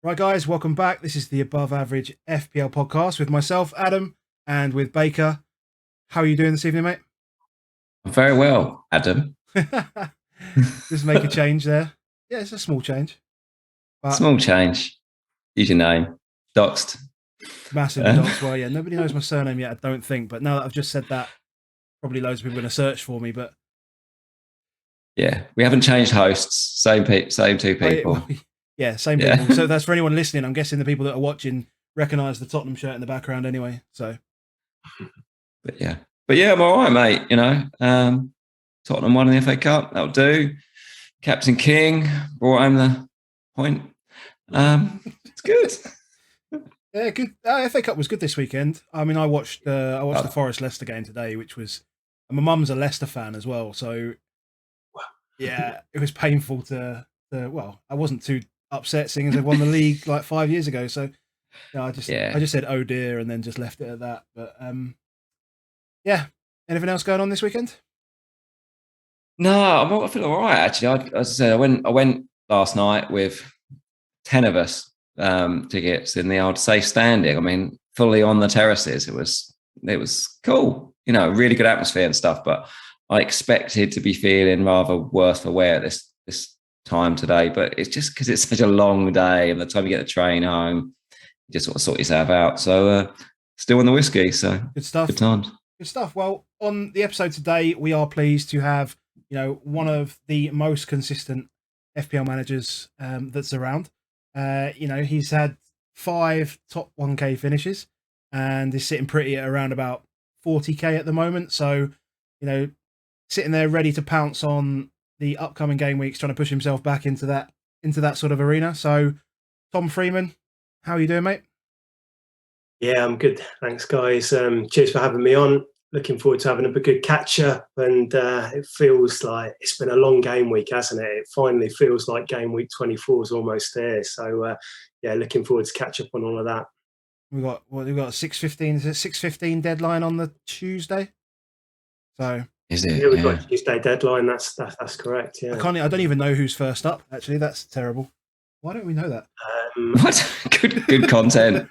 Right, guys, welcome back. This is the Above Average FPL podcast with myself, Adam, and with Baker. How are you doing this evening, mate? Very well, Adam. Just make a change there. Yeah, it's a small change. But Small change. Use your name. Doxed. massively dogs. Well, yeah, nobody knows my surname yet, I don't think. But now that I've just said that, probably loads of people are going to search for me. But yeah, we haven't changed hosts. Same two people. Yeah, same people. So that's for anyone listening. I'm guessing the people that are watching recognise the Tottenham shirt in the background anyway. So, but yeah, I'm all right, mate. You know, Tottenham won the FA Cup. That'll do. Captain King brought home the point. It's good. Yeah, good. FA Cup was good this weekend. I mean, I watched the Forest Leicester game today, which was. And my mum's a Leicester fan as well, so yeah, it was painful to. Well, I wasn't too upset seeing as they won the league like 5 years ago. So I just said oh dear and then just left it at that. But yeah, anything else going on this weekend? No, I feel all right actually. As I said, I went last night with 10 of us tickets in the old safe standing. I mean, fully on the terraces. It was cool. You know, really good atmosphere and stuff. But I expected to be feeling rather worse for wear this time today, but it's just because it's such a long day and by the time you get the train home, you just sort of sort yourself out. So still on the whiskey, so good stuff. Good times. Good stuff. Well, on the episode today, we are pleased to have one of the most consistent FPL managers that's around. He's had 5 top 1k finishes and is sitting pretty at around about 40k at the moment. So, sitting there ready to pounce on the upcoming game weeks, trying to push himself back into that sort of arena. So, Tom Freeman, how are you doing, mate? Yeah, I'm good. Thanks, guys. Cheers for having me on. Looking forward to having a good catch up. And it feels like it's been a long game week, hasn't it? It finally feels like game week 24 is almost there. So, looking forward to catch up on all of that. We've got 6:15. Is it 6:15 deadline on the Tuesday? So. Is it? Yeah, we've got a Tuesday deadline. That's correct. Yeah. I don't even know who's first up. Actually, that's terrible. Why don't we know that? What? Good content.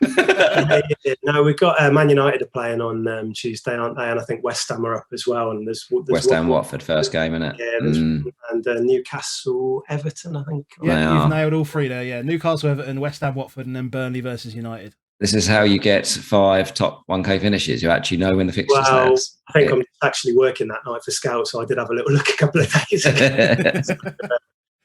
No, we've got Man United are playing on Tuesday, aren't they? And I think West Ham are up as well. And there's West Ham Watford first game, isn't it? Yeah, and Newcastle Everton, I think. Yeah, you've nailed all 3 there. Yeah, Newcastle Everton, West Ham Watford, and then Burnley versus United. This is how you get 5 top 1k finishes. You actually know when the fixtures lands. I think I'm actually working that night for Scout, so I did have a little look a couple of days ago.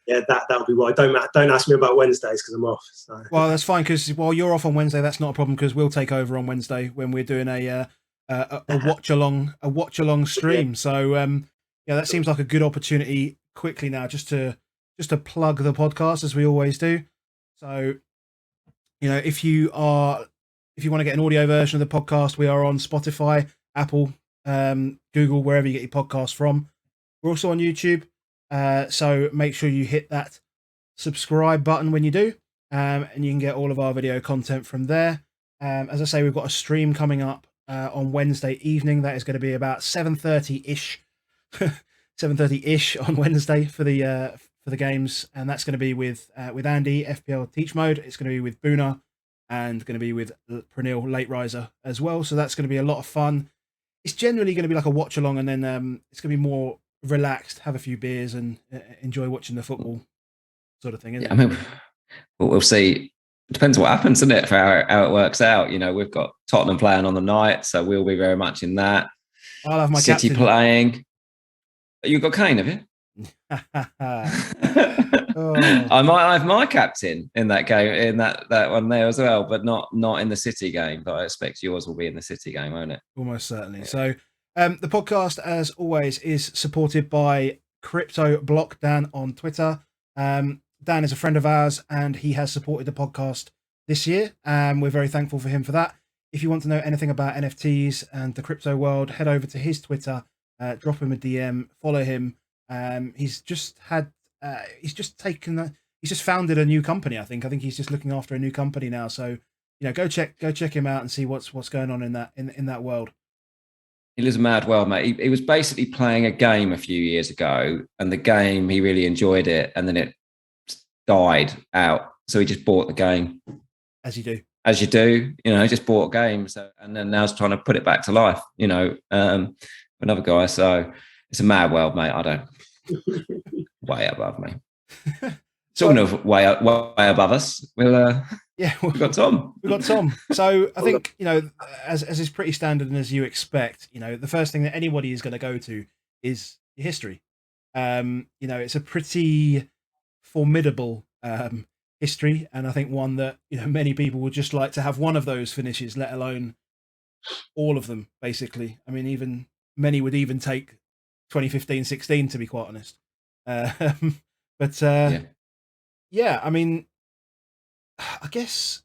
Yeah, that'll be why. Don't ask me about Wednesdays because I'm off. So. Well, that's fine because while you're off on Wednesday, that's not a problem because we'll take over on Wednesday when we're doing a watch along stream. So that seems like a good opportunity quickly now just to plug the podcast as we always do. So if you want to get an audio version of the podcast, we are on Spotify, Apple, Google, wherever you get your podcasts from. We're also on YouTube. So make sure you hit that subscribe button when you do, and you can get all of our video content from there. As I say, we've got a stream coming up on Wednesday evening. That is going to be about 7:30-ish, 7:30-ish on Wednesday for the games, and that's going to be with Andy, FPL Teach Mode. It's going to be with Boona, and going to be with Pranil Late Riser as well. So that's going to be a lot of fun. It's generally going to be like a watch along, and then it's going to be more relaxed, have a few beers and enjoy watching the football sort of thing, isn't it? I mean, we'll see. It depends what happens, isn't it, for how it works out. We've got Tottenham playing on the night, so we'll be very much in that. I'll have my City captain playing. You've got Kane, have you? I might have my captain in that game, in that one there as well, but not in the City game. But I expect yours will be in the City game, won't it? Almost certainly. Yeah. So the podcast, as always, is supported by Crypto Block Dan on Twitter. Dan is a friend of ours, and he has supported the podcast this year. We're very thankful for him for that. If you want to know anything about NFTs and the crypto world, head over to his Twitter, drop him a DM, follow him. He's just founded a new company. I think he's just looking after a new company now. So go check him out and see what's going on in that world. He lives a mad world, mate. He was basically playing a game a few years ago, and the game, he really enjoyed it, and then it died out. So he just bought the game. As you do. As you do, just bought a game. So, and then now he's trying to put it back to life, another guy. So it's a mad world, mate. I don't, way above me. Talking of way above us, we've got Tom. We've got Tom. So I think, as is pretty standard and as you expect, the first thing that anybody is going to go to is your history. It's a pretty formidable history, and I think one that many people would just like to have one of those finishes, let alone all of them, basically. I mean, even many would even take 2015-16, to be quite honest. Yeah, I mean, I guess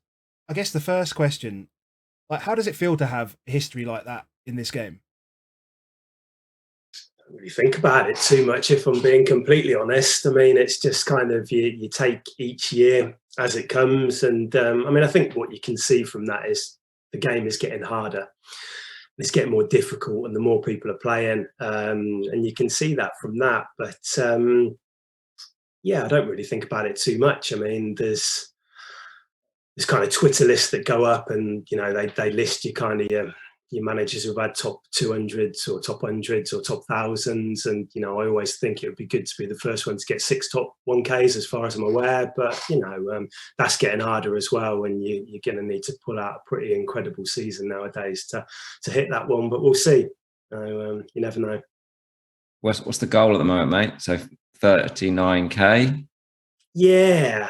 the first question, like, how does it feel to have a history like that in this game? I don't really think about it too much, if I'm being completely honest. I mean, it's just kind of you take each year as it comes, and I think what you can see from that is the game is getting harder. It's getting more difficult, and the more people are playing, and you can see that from that. But I don't really think about it too much. I mean, there's kind of Twitter lists that go up, and they list your managers who've had top 200s or top 100s or top 1000s, and I always think it would be good to be the first one to get 6 top 1Ks as far as I'm aware. But that's getting harder as well, and you're going to need to pull out a pretty incredible season nowadays to hit that one. But we'll see. You never know. What's the goal at the moment, mate? So 39k. Yeah.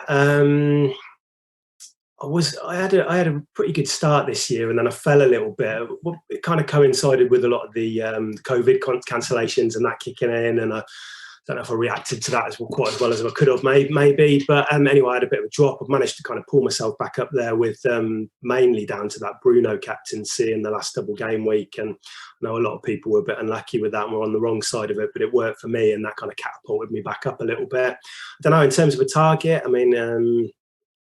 I had a pretty good start this year, and then I fell a little bit. It kind of coincided with a lot of the COVID cancellations and that kicking in, and I don't know if I reacted to that quite as well as I could have, maybe. But anyway, I had a bit of a drop. I've managed to kind of pull myself back up there with mainly down to that Bruno captaincy in the last double game week. And I know a lot of people were a bit unlucky with that and were on the wrong side of it, but it worked for me, and that kind of catapulted me back up a little bit. I don't know, in terms of a target, I mean,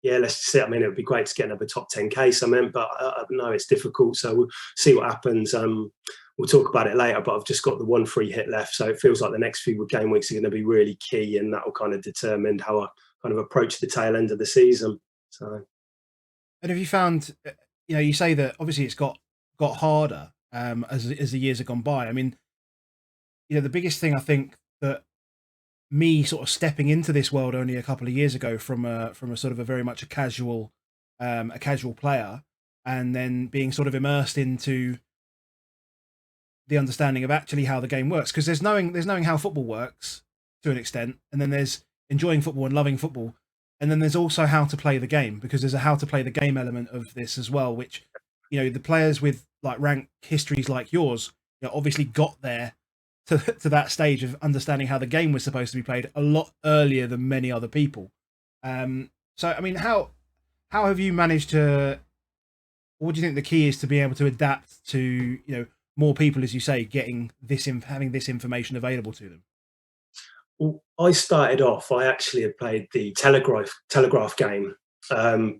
let's just see. I mean, it would be great to get another top 10k, but no, it's difficult. So we'll see what happens. We'll talk about it later, but I've just got the 1 free hit left. So it feels like the next few game weeks are going to be really key, and that will kind of determine how I kind of approach the tail end of the season. So, and have you found, you say that obviously it's got harder as the years have gone by. I mean, the biggest thing I think that me sort of stepping into this world only a couple of years ago from a sort of a very much a casual player, and then being sort of immersed into the understanding of actually how the game works, because there's knowing how football works to an extent, and then there's enjoying football and loving football, and then there's also how to play the game, because there's a how to play the game element of this as well, which the players with like rank histories like yours obviously got there to that stage of understanding how the game was supposed to be played a lot earlier than many other people. So I mean, how have you managed to, what do you think the key is to be able to adapt to more people, as you say, having this information available to them? Well, I started off, I actually had played the Telegraph game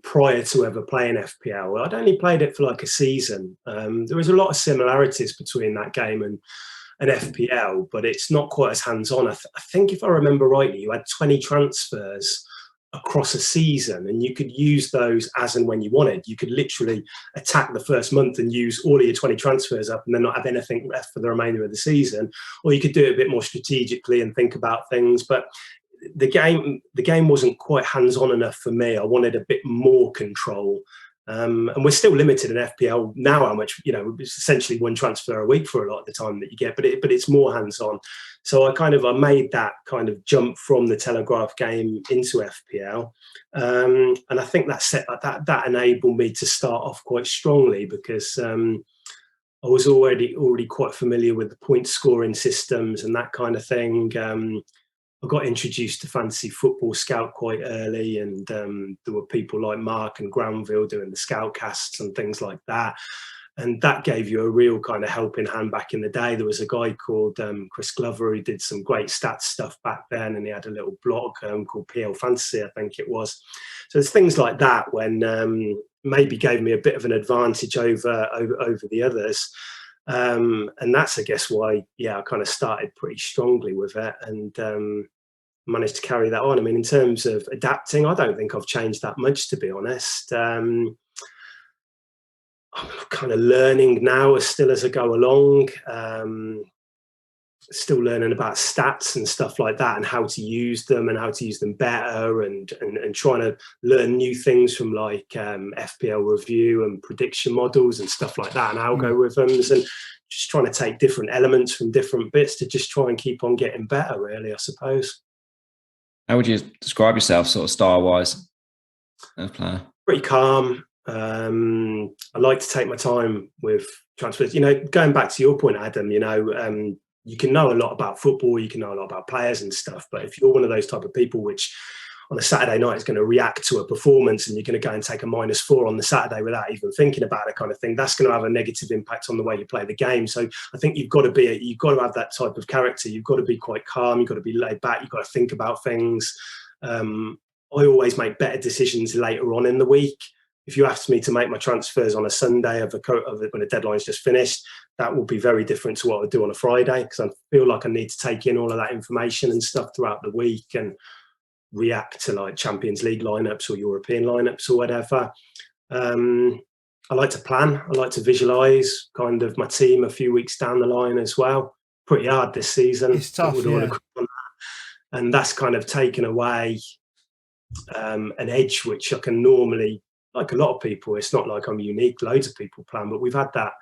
prior to ever playing FPL. I'd only played it for like a season. There was a lot of similarities between that game and FPL, but it's not quite as hands-on. I think if I remember rightly, you had 20 transfers across a season, and you could use those as and when you wanted. You could literally attack the first month and use all of your 20 transfers up and then not have anything left for the remainder of the season, or you could do it a bit more strategically and think about things. But the game wasn't quite hands-on enough for me. I wanted a bit more control. And we're still limited in FPL now, how much, it's essentially 1 transfer a week for a lot of the time that you get, but it's more hands-on. So I made that kind of jump from the Telegraph game into FPL. And I think that enabled me to start off quite strongly, because I was already quite familiar with the point scoring systems and that kind of thing. I got introduced to Fantasy Football Scout quite early, and there were people like Mark and Granville doing the scout casts and things like that. And that gave you a real kind of helping hand back in the day. There was a guy called Chris Glover who did some great stats stuff back then, and he had a little blog called PL Fantasy, I think it was. So there's things like that when maybe gave me a bit of an advantage over the others. And that's, I guess, why, I kind of started pretty strongly with it. And managed to carry that on. I mean, in terms of adapting, I don't think I've changed that much, to be honest. I'm kind of learning now still as I go along. Still learning about stats and stuff like that, and how to use them and how to use them better, and trying to learn new things from like FPL review and prediction models and stuff like that, and algorithms, and just trying to take different elements from different bits to just try and keep on getting better, really, I suppose. How would you describe yourself, sort of style-wise, as a player? Pretty calm. I like to take my time with transfers. You know, going back to your point, Adam, you know, you can know a lot about football, you can know a lot about players and stuff, but if you're one of those type of people which on a Saturday night is going to react to a performance and you're going to go and take a -4 on the Saturday without even thinking about it, kind of thing, that's going to have a negative impact on the way you play the game. So I think you've got to have that type of character. You've got to be quite calm. You've got to be laid back. You've got to think about things. I always make better decisions later on in the week. If you asked me to make my transfers on a Sunday when the deadline's just finished, that will be very different to what I do on a Friday, because I feel like I need to take in all of that information and stuff throughout the week and react to like Champions League lineups or European lineups or whatever. I like to plan. I like to visualize kind of my team a few weeks down the line as well. Pretty hard this season. It's tough, yeah. And that's kind of taken away an edge which I can normally, like a lot of people, it's not like I'm unique, loads of people plan, but we've had that.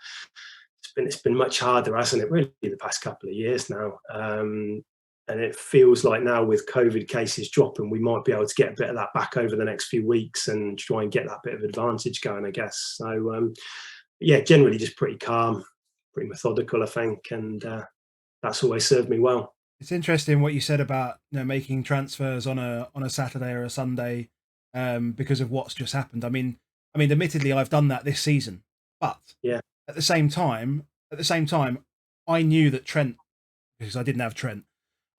It's been much harder, hasn't it, really, the past couple of years now. And it feels like now with COVID cases dropping, we might be able to get a bit of that back over the next few weeks and try and get that bit of advantage going, I guess. So, yeah, generally just pretty calm, pretty methodical, I think. And that's always served me well. It's interesting what you said about, you know, making transfers on a Saturday or a Sunday because of what's just happened. I mean, admittedly, I've done that this season, but yeah, at the same time, I knew that Trent, because I didn't have Trent,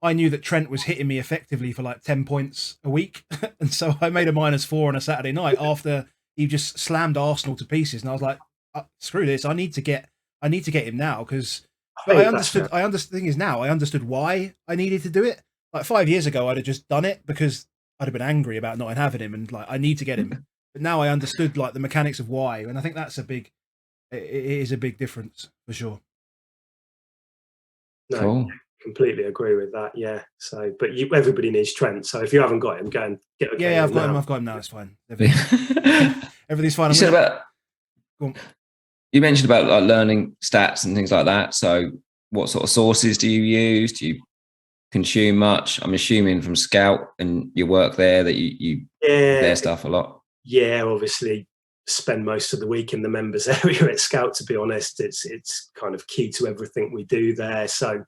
I knew that Trent was hitting me effectively for like 10 points a week, and so I made a -4 on a Saturday night after he just slammed Arsenal to pieces, and I was like, screw this, I need to get him now, because. But I understood. The thing is, now I understood why I needed to do it. Like 5 years ago, I'd have just done it because I'd have been angry about not having him, and like I need to get him. But now I understood like the mechanics of why, and I think that's it is a big difference for sure. No, cool. Completely agree with that. Yeah. So, but everybody needs Trent. So if you haven't got him, go and get. Yeah, I've got him. I've got him now. It's fine. Everything's fine. You mentioned about like learning stats and things like that. So what sort of sources do you use? Do you consume much? I'm assuming from Scout and your work there that you their stuff a lot. Yeah, obviously spend most of the week in the members area at Scout, to be honest. It's kind of key to everything we do there. So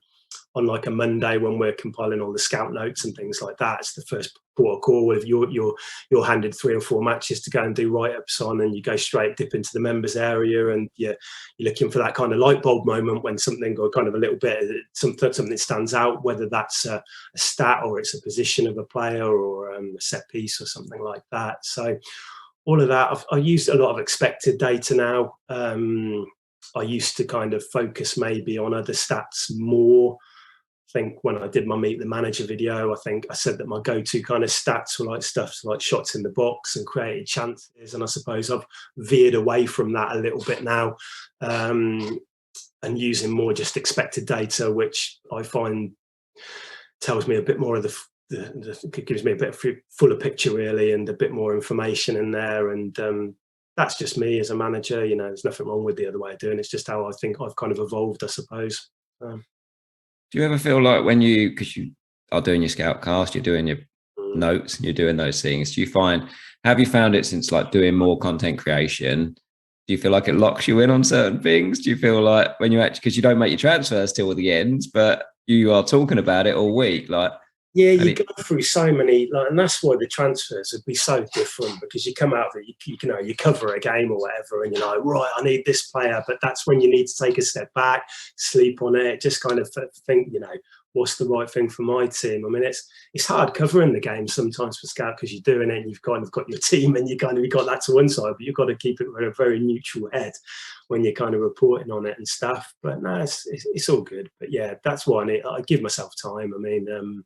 on like a Monday when we're compiling all the Scout notes and things like that, it's the first port of call. If you're handed 3 or 4 matches to go and do write-ups on, and you go straight dip into the members area, and you're looking for that kind of light bulb moment when something, or kind of a little bit something stands out, whether that's a stat or it's a position of a player or a set piece or something like that. So all of that, I used a lot of expected data now. I used to kind of focus maybe on other stats more. I think when I did my Meet the Manager video, I think I said that my go-to kind of stats were like stuff like shots in the box and created chances. And I suppose I've veered away from that a little bit now, and using more just expected data, which I find tells me a bit more of it gives me a bit of fuller picture, really, and a bit more information in there. And that's just me as a manager. You know, there's nothing wrong with the other way of doing it. It's just how I think I've kind of evolved, I suppose. Do you ever feel like because you are doing your Scout cast, you're doing your notes and you're doing those things, have you found it since like doing more content creation, do you feel like it locks you in on certain things? Do you feel like when you actually, because you don't make your transfers till the end, but you are talking about it all week, like, yeah, you go through so many, like, and that's why the transfers would be so different, because you come out of it, you cover a game or whatever, and you're like, right, I need this player, but that's when you need to take a step back, sleep on it, just kind of think, what's the right thing for my team? I mean, it's hard covering the game sometimes for Scout, because you're doing it and you've kind of got your team and you've got that to one side, but you've got to keep it with a very neutral head when you're kind of reporting on it and stuff. But no, it's all good. But yeah, that's why I give myself time. I mean,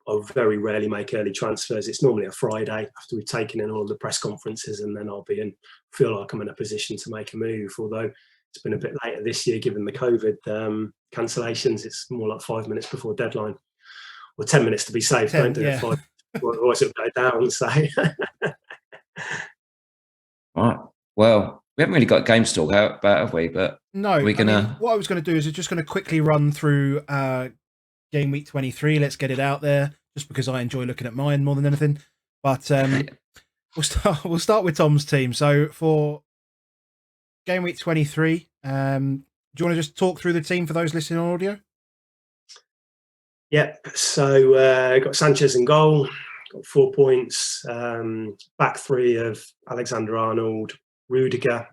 I'll very rarely make early transfers. It's normally a Friday after we've taken in all the press conferences, and then feel like I'm in a position to make a move. Although it's been a bit later this year given the COVID cancellations. It's more like 5 minutes before deadline, or 10 minutes to be safe. Don't do it 5 otherwise it'll go down. So right. Well, we haven't really got games to talk about, have we? But no, what I was going to do is just going to quickly run through game week 23. Let's get it out there, just because I enjoy looking at mine more than anything. But we'll start with Tom's team. So for game week 23, do you want to just talk through the team for those listening on audio? Yeah. So got Sanchez in goal, got 4 points. Back three of Alexander-Arnold, Rudiger.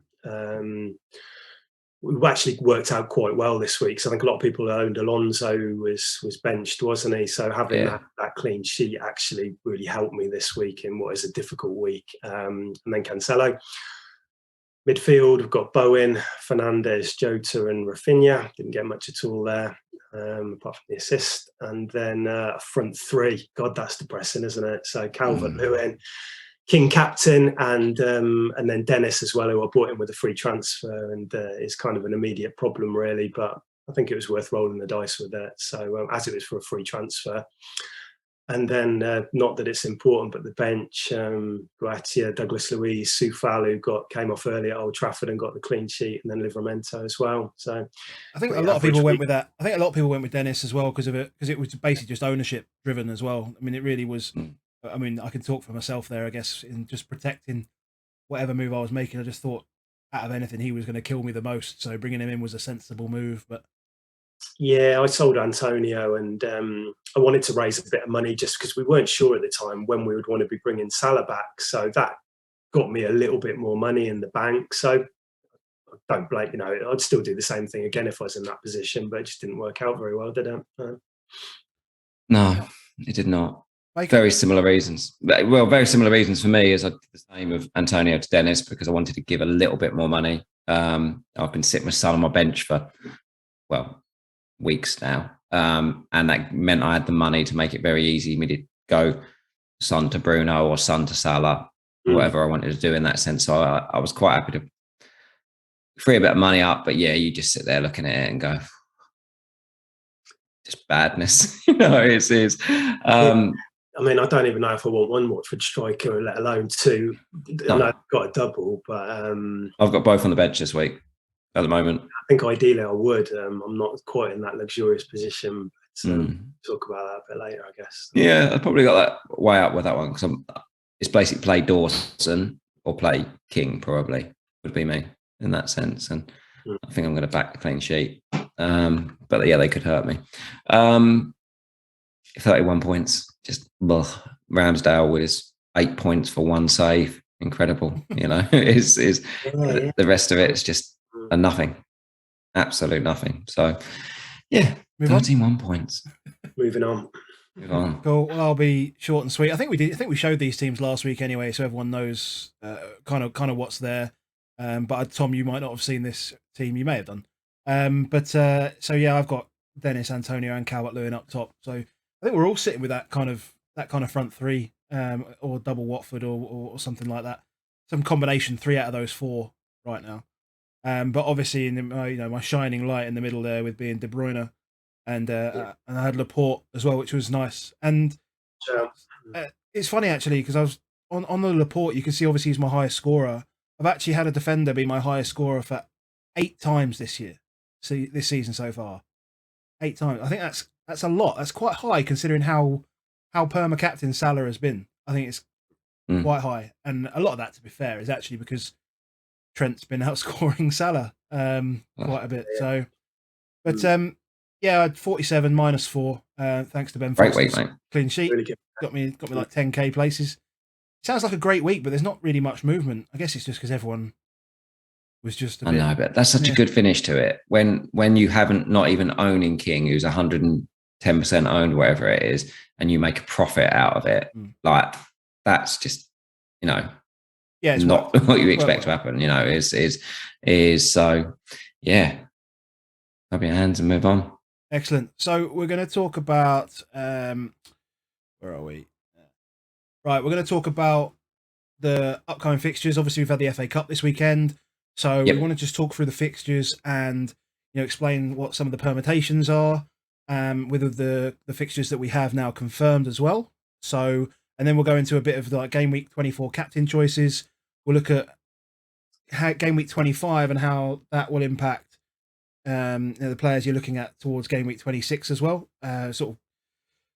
We've actually worked out quite well this week. So I think a lot of people owned Alonso was benched, wasn't he? So having that clean sheet actually really helped me this week in what is a difficult week. And then Cancelo. Midfield, we've got Bowen, Fernandes, Jota and Rafinha. Didn't get much at all there, apart from the assist. And then front three. God, that's depressing, isn't it? So Calvert-Lewin, King captain, and then Dennis as well, who I bought in with a free transfer, and is kind of an immediate problem really, but I think it was worth rolling the dice with that. So as it was for a free transfer. And then not that it's important, but the bench, Guatia, Douglas Luiz, Soufal, who came off early at Old Trafford and got the clean sheet, and then Livramento as well. So I think a lot of people went with that. I think a lot of people went with Dennis as well because it was basically just ownership driven as well. I mean, it really was. I mean, I can talk for myself there, I guess, in just protecting whatever move I was making. I just thought, out of anything, he was going to kill me the most. So bringing him in was a sensible move. But yeah, I sold Antonio, and I wanted to raise a bit of money just because we weren't sure at the time when we would want to be bringing Salah back. So that got me a little bit more money in the bank. So I don't blame, I'd still do the same thing again if I was in that position, but it just didn't work out very well, did it? No, it did not. Very similar reasons. Well, very similar reasons for me, as I did the same of Antonio to Dennis, because I wanted to give a little bit more money. I've been sitting with Son on my bench for, weeks now. And that meant I had the money to make it very easy for me to go Son to Bruno or Son to Salah, whatever I wanted to do in that sense. So I was quite happy to free a bit of money up. But yeah, you just sit there looking at it and go, just badness. It is. I mean, I don't even know if I want one Watford striker, let alone two. No. I know I've got a double, but I've got both on the bench this week at the moment. I think ideally I would. I'm not quite in that luxurious position. But, talk about that a bit later, I guess. Yeah, I probably got that way up with that one because it's basically play Dawson or play King. Probably would be me in that sense, and I think I'm going to back the clean sheet. But yeah, they could hurt me. 31 points. Just Ramsdale with his 8 points for one save. Incredible. The rest of it is just a nothing. Absolute nothing. So yeah, 31 points. Moving on. Move on. Cool. Well, I'll be short and sweet. I think we showed these teams last week anyway, so everyone knows kind of what's there. But Tom, you might not have seen this team. You may have done. So yeah, I've got Dennis, Antonio, and Calvert-Lewin up top. So I think we're all sitting with that kind of front three, or double Watford or something like that. Some combination, 3 out of those 4 right now. But obviously, in my shining light in the middle there with being De Bruyne, and I had Laporte as well, which was nice. And it's funny actually because I was on the Laporte. You can see obviously he's my highest scorer. I've actually had a defender be my highest scorer for 8 times this year. See this season so far, 8 times. I think that's a lot. That's quite high considering how perma captain Salah has been. I think it's quite high, and a lot of that, to be fair, is actually because Trent's been outscoring Salah quite a bit. So, but yeah, I had 47 minus 4. Thanks to Ben Foster's clean sheet. Really good. Got me like 10k places. Sounds like a great week, but there's not really much movement. I guess it's just because everyone was just a bit. I know, but that's such a good finish to it. When you haven't not even owning King, who's 110% owned, whatever it is, and you make a profit out of it, like that's just, it's not what you expect to happen. Is so. Yeah, rub your hands and move on. Excellent. So we're going to talk about where are we? Right, we're going to talk about the upcoming fixtures. Obviously, we've had the FA Cup this weekend, so we Yep. want to just talk through the fixtures and explain what some of the permutations are with the fixtures that we have now confirmed as well. So, and then we'll go into a bit of like game week 24 captain choices. We'll look at game week 25 and how that will impact the players you're looking at towards game week 26 as well. Sort of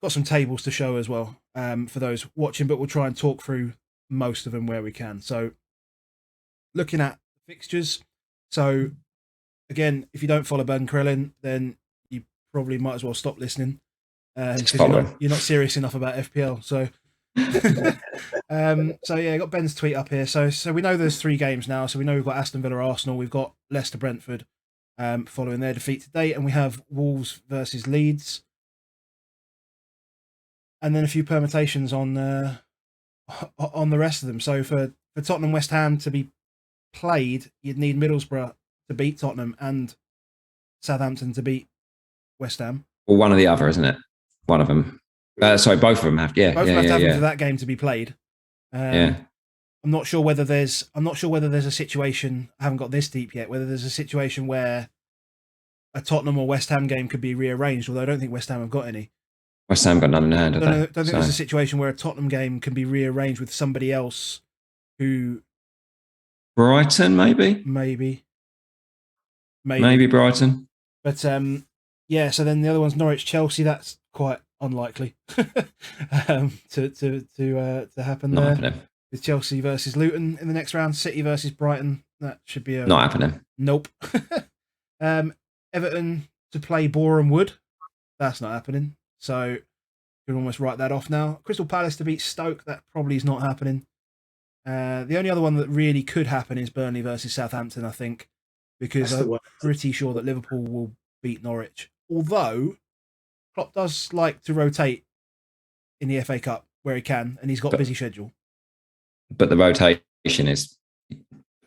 got some tables to show as well for those watching, but we'll try and talk through most of them where we can. So looking at fixtures. So again, if you don't follow Ben Krellin, then you probably might as well stop listening because you're not serious enough about FPL. So so yeah, I got Ben's tweet up here. So we know there's 3 games now. So we know we've got Aston Villa, Arsenal, we've got Leicester, Brentford following their defeat today, and we have Wolves versus Leeds. And then a few permutations on the rest of them. So for Tottenham West Ham to be played, you'd need Middlesbrough to beat Tottenham and Southampton to beat West Ham. Well, one or the other, isn't it? One of them. Sorry, both of them have. Yeah, both yeah, have to happen yeah. for that game to be played. Yeah. I'm not sure whether there's a situation. I haven't got this deep yet. Whether there's a situation where a Tottenham or West Ham game could be rearranged. Although I don't think West Ham have got any. West Ham got none in hand. I don't think there's a situation where a Tottenham game can be rearranged with somebody else who. Brighton, maybe Brighton. But yeah. So then the other one's Norwich Chelsea. That's quite unlikely to happen. Not there. happening. With Chelsea versus Luton in the next round, City versus Brighton. That should be not happening. Nope. Everton to play Boreham Wood. That's not happening. So you can almost write that off now. Crystal Palace to beat Stoke. That probably is not happening. The only other one that really could happen is Burnley versus Southampton, I think, because I'm pretty sure that Liverpool will beat Norwich. Although Klopp does like to rotate in the FA Cup where he can, and he's got a busy schedule. But the rotation is,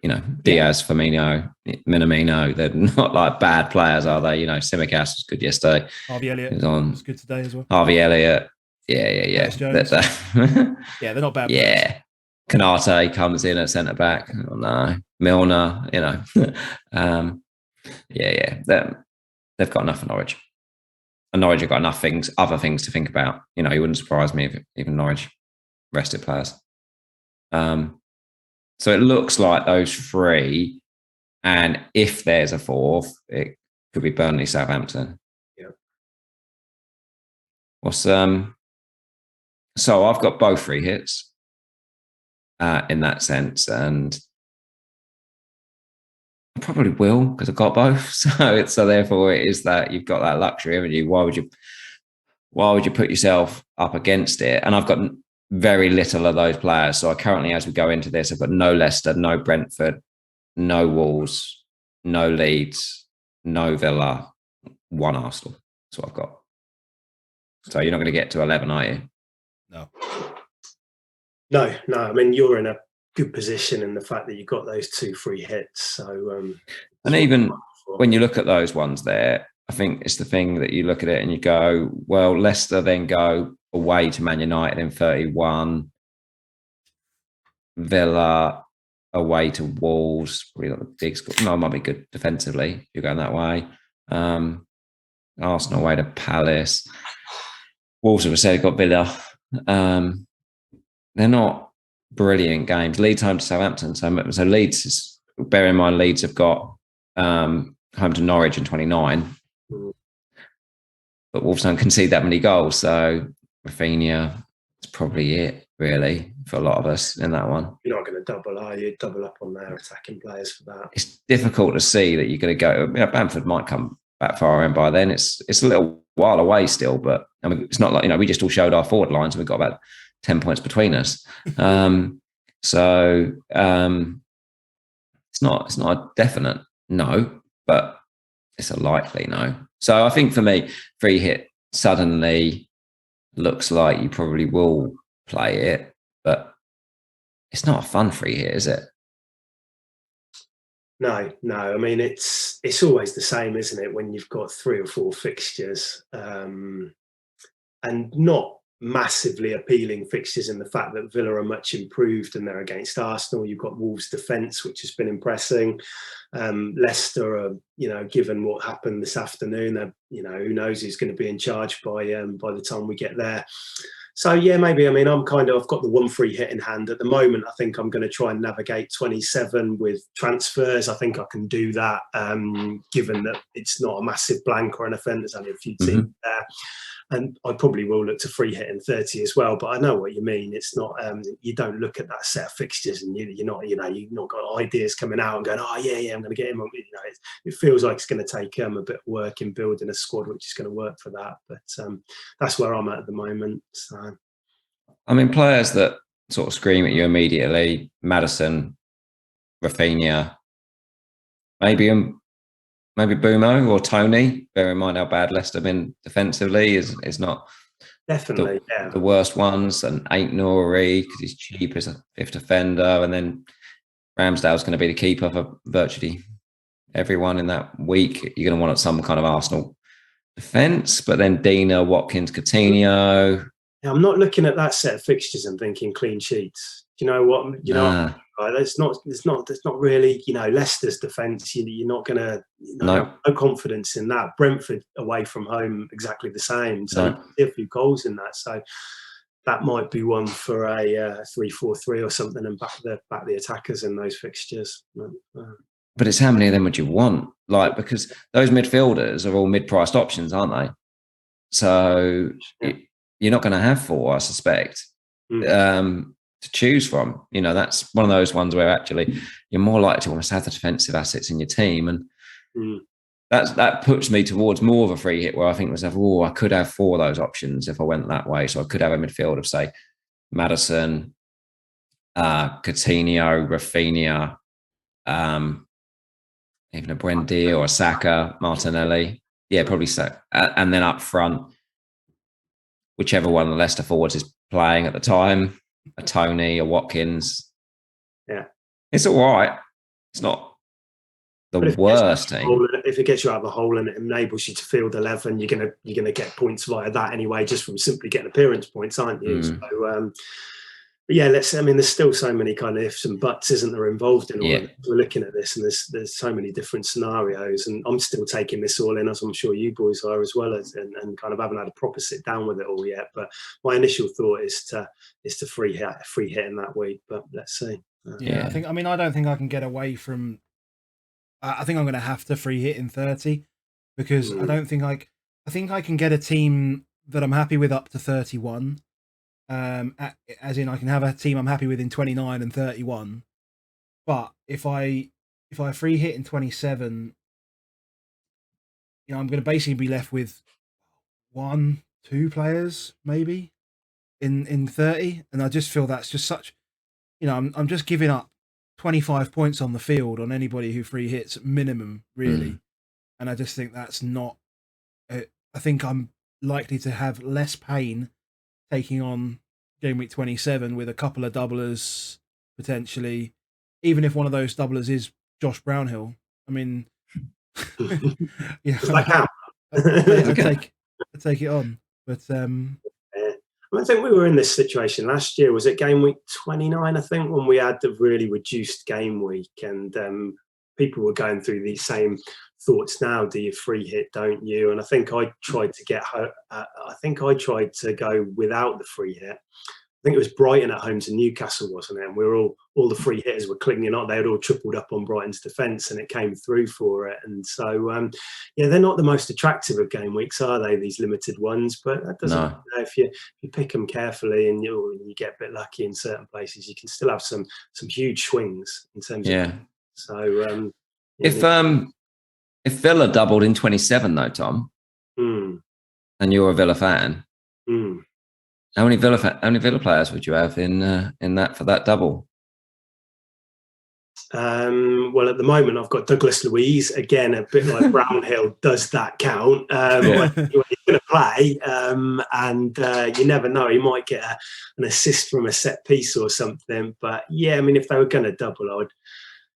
Diaz, Firmino, Minamino. They're not like bad players, are they? Tsimikas was good yesterday. Harvey Elliott was good today as well. Harvey Elliott. Yeah. Yeah, they're not bad players. Yeah. Kanate comes in at centre back. Oh, no. Milner, yeah. They've got enough for Norwich. And Norwich have got enough other things to think about. It wouldn't surprise me if even Norwich rested players. So it looks like those 3, and if there's a 4th, it could be Burnley, Southampton. Yeah. So I've got both 3 hits in that sense, and I probably will because I've got both. So therefore it is that you've got that luxury, haven't you? Why would you put yourself up against it? And I've got very little of those players. So I currently, as we go into this, I've got no Leicester, no Brentford, no Wolves, no Leeds, no Villa, 1 Arsenal. That's what I've got. So you're not going to get to 11, are you? No. I mean, you're in a good position in the fact that you've got those 2 free hits. So, and even when you look at those ones there, I think it's the thing that you look at it and you go, well, Leicester then go away to Man United in 31. Villa away to Wolves. Probably not the big score. No, it might be good defensively. You're going that way. Arsenal away to Palace. Wolves, have said, got Villa. They're not brilliant games. Leeds home to Southampton. So Leeds is, bear in mind, Leeds have got home to Norwich in 29. But Wolves don't concede that many goals. So Rafinha is probably it, really, for a lot of us in that one. You're not going to double, are you? Double up on their attacking players for that. It's difficult to see that you're going to go. Bamford might come back far in by then. It's a little while away still, but I mean, it's not like, we just all showed our forward lines and we've got about 10 points between us. So it's not a definite no, but it's a likely no. So I think for me, free hit suddenly looks like you probably will play it, but it's not a fun free hit, is it? No. I mean, it's always the same, isn't it? When you've got 3 or 4 fixtures, and not massively appealing fixtures in the fact that Villa are much improved and they're against Arsenal. You've got Wolves' defence, which has been impressing. Leicester are, given what happened this afternoon, who knows who's going to be in charge by the time we get there. So yeah, maybe. I mean, I've got the 1 free hit in hand at the moment. I think I'm going to try and navigate 27 with transfers. I think I can do that, given that it's not a massive blank or anything. There's only a few teams there. And I probably will look to free hit in 30 as well. But I know what you mean. It's not, you don't look at that set of fixtures and you've not got ideas coming out and going, oh yeah, I'm going to get him. It feels like it's going to take a bit of work in building a squad, which is going to work for that. But that's where I'm at the moment. So, I mean, players that sort of scream at you immediately: Maddison, Rafinha, maybe Bumo or Tony. Bear in mind how bad Leicester have been defensively is not definitely the worst ones, and ain't Nori because he's cheap as a 5th defender, and then Ramsdale's going to be the keeper for virtually everyone in that week. You're going to want some kind of Arsenal defence, but then Dina, Watkins, Coutinho. I'm not looking at that set of fixtures and thinking clean sheets. Do you know what? It's not really. Leicester's defence. You're not going to. No confidence in that. Brentford away from home, exactly the same. So a few goals in that. So that might be one for a 3-4-3 or something, and back the attackers in those fixtures. But it's how many of them would you want? Because those midfielders are all mid-priced options, aren't they? So you're not going to have 4, I suspect, to choose from. That's one of those ones where actually you're more likely to almost have the defensive assets in your team, and that puts me towards more of a free hit where I think myself, I could have 4 of those options if I went that way. So I could have a midfield of, say, Maddison, Coutinho, Rafinha, even a Buendia or a Saka, Martinelli. Yeah, probably so. And then up front, whichever one of the Leicester forwards is playing at the time, a Tony, a Watkins. Yeah. It's all right. It's not the worst team. If it gets you out of the hole and it enables you to field 11, you're gonna get points via that anyway, just from simply getting appearance points, aren't you? So, but yeah, there's still so many kind of ifs and buts, isn't there, involved in all of it. We're looking at this, and there's so many different scenarios, and I'm still taking this all in, as I'm sure you boys are as well, and kind of haven't had a proper sit down with it all yet. But my initial thought is to free hit in that week. But let's see. I don't think I can get away from. I think I'm going to have to free hit in 30 because I think I can get a team that I'm happy with up to 31. As in, I can have a team I'm happy with in 29 and 31. But if I free hit in 27, I'm going to basically be left with 1-2 players maybe in 30, and I just feel that's just such. I'm just giving up 25 points on the field on anybody who free hits minimum, really. And I just think that's not. I think I'm likely to have less pain taking on game week 27 with a couple of doublers potentially, even if one of those doublers is Josh Brownhill. I mean, Does that count? I take it on, but I think we were in this situation last year. Was it game week 29? I think, when we had the really reduced game week, and people were going through these same thoughts now. Do you free hit? Don't you? And I think I tried to go without the free hit. I think it was Brighton at home to Newcastle, wasn't it? And we were all the free hitters were clinging on. They had all tripled up on Brighton's defence, and it came through for it. And so, they're not the most attractive of game weeks, are they? These limited ones, but that doesn't. If you pick them carefully and you get a bit lucky in certain places, you can still have some huge swings in terms of. So, if Villa doubled in 27, though, Tom, and you're a Villa fan. How many Villa players would you have in that for that double? Well, at the moment, I've got Douglas Luiz again, a bit like Brownhill. Does that count? He's going to play, and you never know. He might get an assist from a set piece or something. But yeah, I mean, if they were going to double,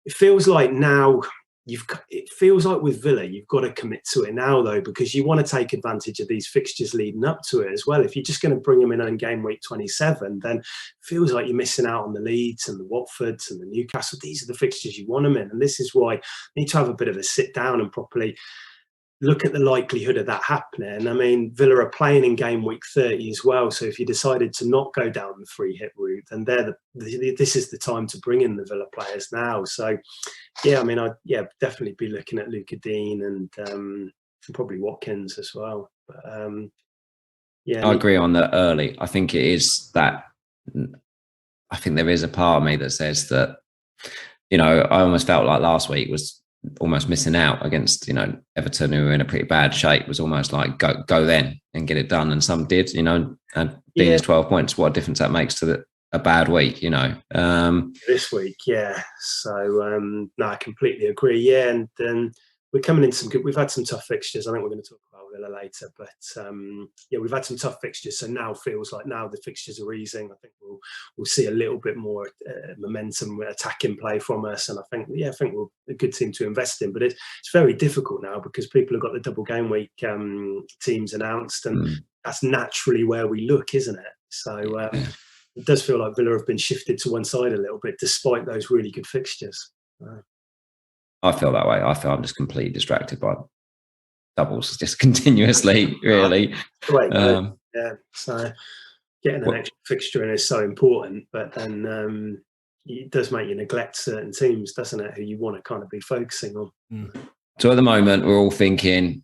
it feels like now it feels like with Villa, you've got to commit to it now, though, because you want to take advantage of these fixtures leading up to it as well. If you're just going to bring them in on game week 27, then it feels like you're missing out on the Leeds and the Watfords and the Newcastle. These are the fixtures you want them in. And this is why you need to have a bit of a sit down and properly look at the likelihood of that happening. I mean, Villa are playing in game week 30 as well. So if you decided to not go down the free hit route, then this is the time to bring in the Villa players now. So, yeah, I mean, I'd definitely be looking at Luca Dean and probably Watkins as well. But, I agree on that early. I think it is that. I think there is a part of me that says that, I almost felt like last week was almost missing out against, Everton, who were in a pretty bad shape. Was almost like go then and get it done, and some did, and being 12 points, what a difference that makes to a bad week, this week, yeah. So no, I completely agree. Yeah, and we're coming in we've had some tough fixtures. I think we're going to talk about Villa later, but we've had some tough fixtures. So now feels like now the fixtures are easing. I think we'll see a little bit more momentum, attacking play from us, and I think we're a good team to invest in. But it's very difficult now because people have got the double game week teams announced, and that's naturally where we look, isn't it? So it does feel like Villa have been shifted to one side a little bit, despite those really good fixtures. I feel that way. I feel I'm just completely distracted by doubles just continuously, really. Yeah. So getting an extra fixture in is so important, but then it does make you neglect certain teams, doesn't it, who you want to kind of be focusing on. So at the moment, we're all thinking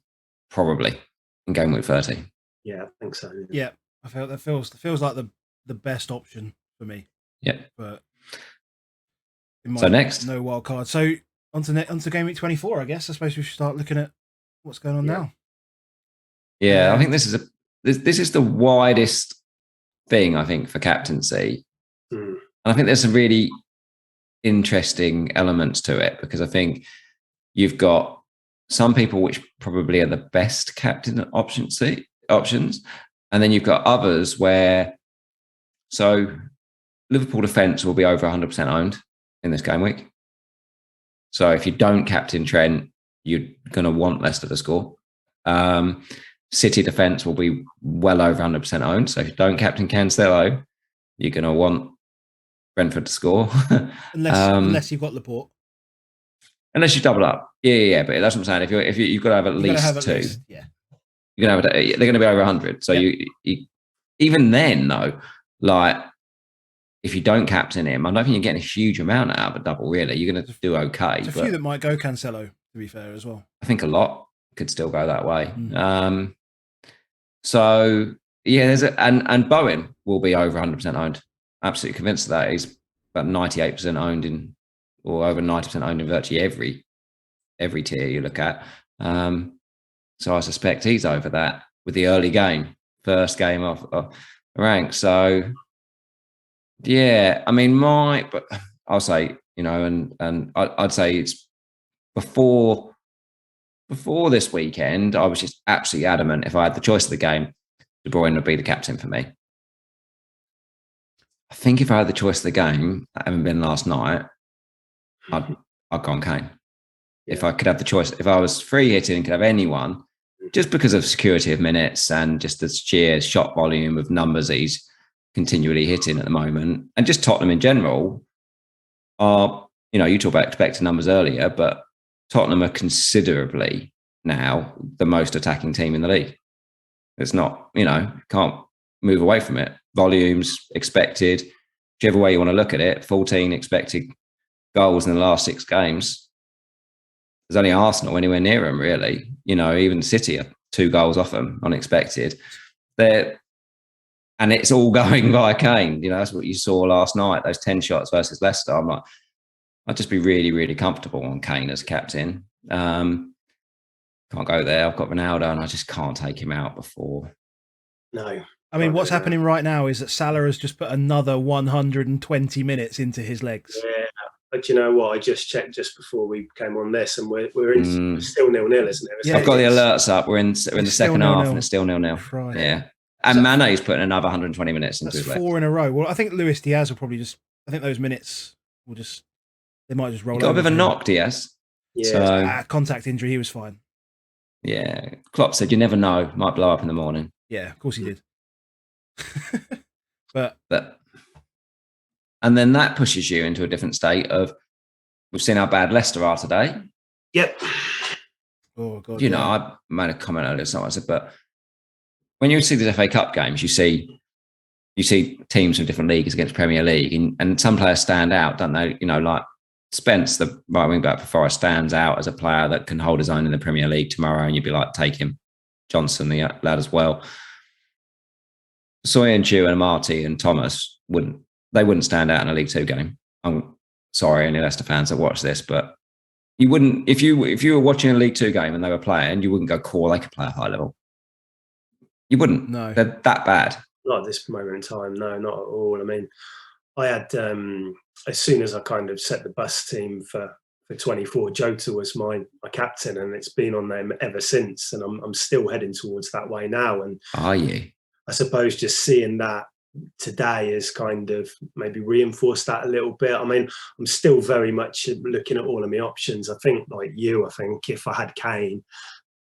probably in game week 30. Yeah, I think so. Yeah, I feel that feels like the best option for me. Yeah. But so next, no wild card. So onto game week 24, I guess. I suppose we should start looking at what's going on now. Yeah, I think this is the widest thing, I think, for captaincy. And I think there's some really interesting elements to it, because I think you've got some people which probably are the best captain options, and then you've got others where, so Liverpool defence will be over 100% owned in this game week. So if you don't captain Trent, you're going to want Leicester to score. City defence will be well over 100% owned. So if you don't captain Cancelo, you're going to want Brentford to score. unless you've got Laporte. Unless you double up. Yeah. But that's what I'm saying. If you've got to have at least two. You're going to have, they're going to be over 100. So you even then, though, like, if you don't captain him, I don't think you're getting a huge amount out of a double, really. You're going to do okay. There's a few that might go Cancelo, to be fair, as well. I think a lot could still go that way. So, yeah, and Bowen will be over 100% owned. Absolutely convinced of that. He's about 98% owned or over 90% owned in virtually every tier you look at. So I suspect he's over that with the early game, first game of the rank. So, yeah, I mean, but I'll say, and I'd say it's before this weekend, I was just absolutely adamant if I had the choice of the game, De Bruyne would be the captain for me. I think if I had the choice of the game, having been last night, I'd go on Kane. If I could have the choice, if I was free hitting and could have anyone, just because of security of minutes and just the sheer shot volume of numbers that he's continually hitting at the moment, and just Tottenham in general are, you talk about expected numbers earlier, but Tottenham are considerably now the most attacking team in the league. It's not, can't move away from it. Volumes, expected, whichever way you want to look at it, 14 expected goals in the last 6 games. There's only Arsenal anywhere near them, really. Even City are 2 goals off them, unexpected. And it's all going via Kane. That's what you saw last night, those 10 shots versus Leicester. I'm like, I'd just be really, really comfortable on Kane as captain. Can't go there. I've got Ronaldo and I just can't take him out before. No. I mean, what's happening right now is that Salah has just put another 120 minutes into his legs. Yeah. But you know what? I just checked just before we came on this, and we're still 0-0, isn't it? Yeah, I've got the alerts up. We're in the second half, and it's still 0-0. Right. Yeah, and Mane's putting another 120 minutes into his legs. 4 in a row. Well, I think Luis Diaz will probably I think those minutes will just they might just roll. He got a bit of a him. knock, Diaz. Yeah. So contact injury, he was fine. yeah, Klopp said you never know, might blow up in the morning. Yeah, of course he did. but and then that pushes you into a different state of, we've seen how bad Leicester are today. Yep. Oh God. You know, I made a comment earlier, so I said, but when you see these FA Cup games, you see teams from different leagues against Premier League, and some players stand out, don't they? You know, like Spence, the right wing back for Forest, stands out as a player that can hold his own in the Premier League tomorrow, and you'd be like, take him. Johnson, the lad as well. Soyuncu and Marty and Thomas wouldn't stand out in a League Two game. I'm sorry, any Leicester fans that watch this, but you wouldn't, if you were watching a League Two game and they were playing, you wouldn't go, cool, they could play a high level. You wouldn't. No, they're that bad. Not at this moment in time. No, not at all. I mean, I had as soon as I kind of set the bus team for 24, Jota was my captain, and it's been on them ever since. And I'm still heading towards that way now. And are you? I suppose just seeing that today has kind of maybe reinforced that a little bit. I mean, I'm still very much looking at all of my options. I think, like you, I think if I had Kane,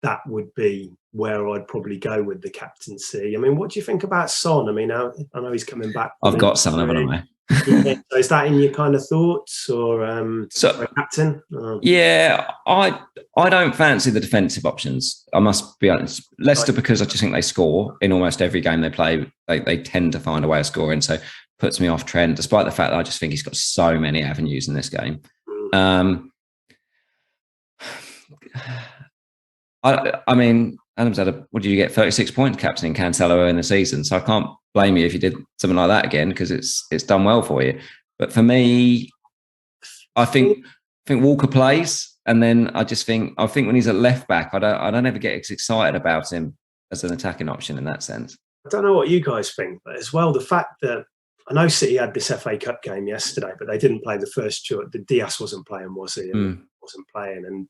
that would be where I'd probably go with the captaincy. I mean, what do you think about Son? I mean, I know he's coming back. I've got Son, haven't I? Yeah, so is that in your kind of thoughts, or captain? Yeah, I don't fancy the defensive options. I must be honest. Leicester, because I just think they score in almost every game they play. They tend to find a way of scoring, so it puts me off Trent, despite the fact that I just think he's got so many avenues in this game. I mean, Adam's had what did you get? 36 points captaining Cancelo in the season. So I can't blame you if you did something like that again, because it's done well for you. But for me, I think Walker plays, and then I think when he's at left back, I don't ever get as excited about him as an attacking option in that sense. I don't know what you guys think, but as well, the fact that I know City had this FA Cup game yesterday, but they didn't play the first two. The Diaz wasn't playing, was he? Wasn't playing, and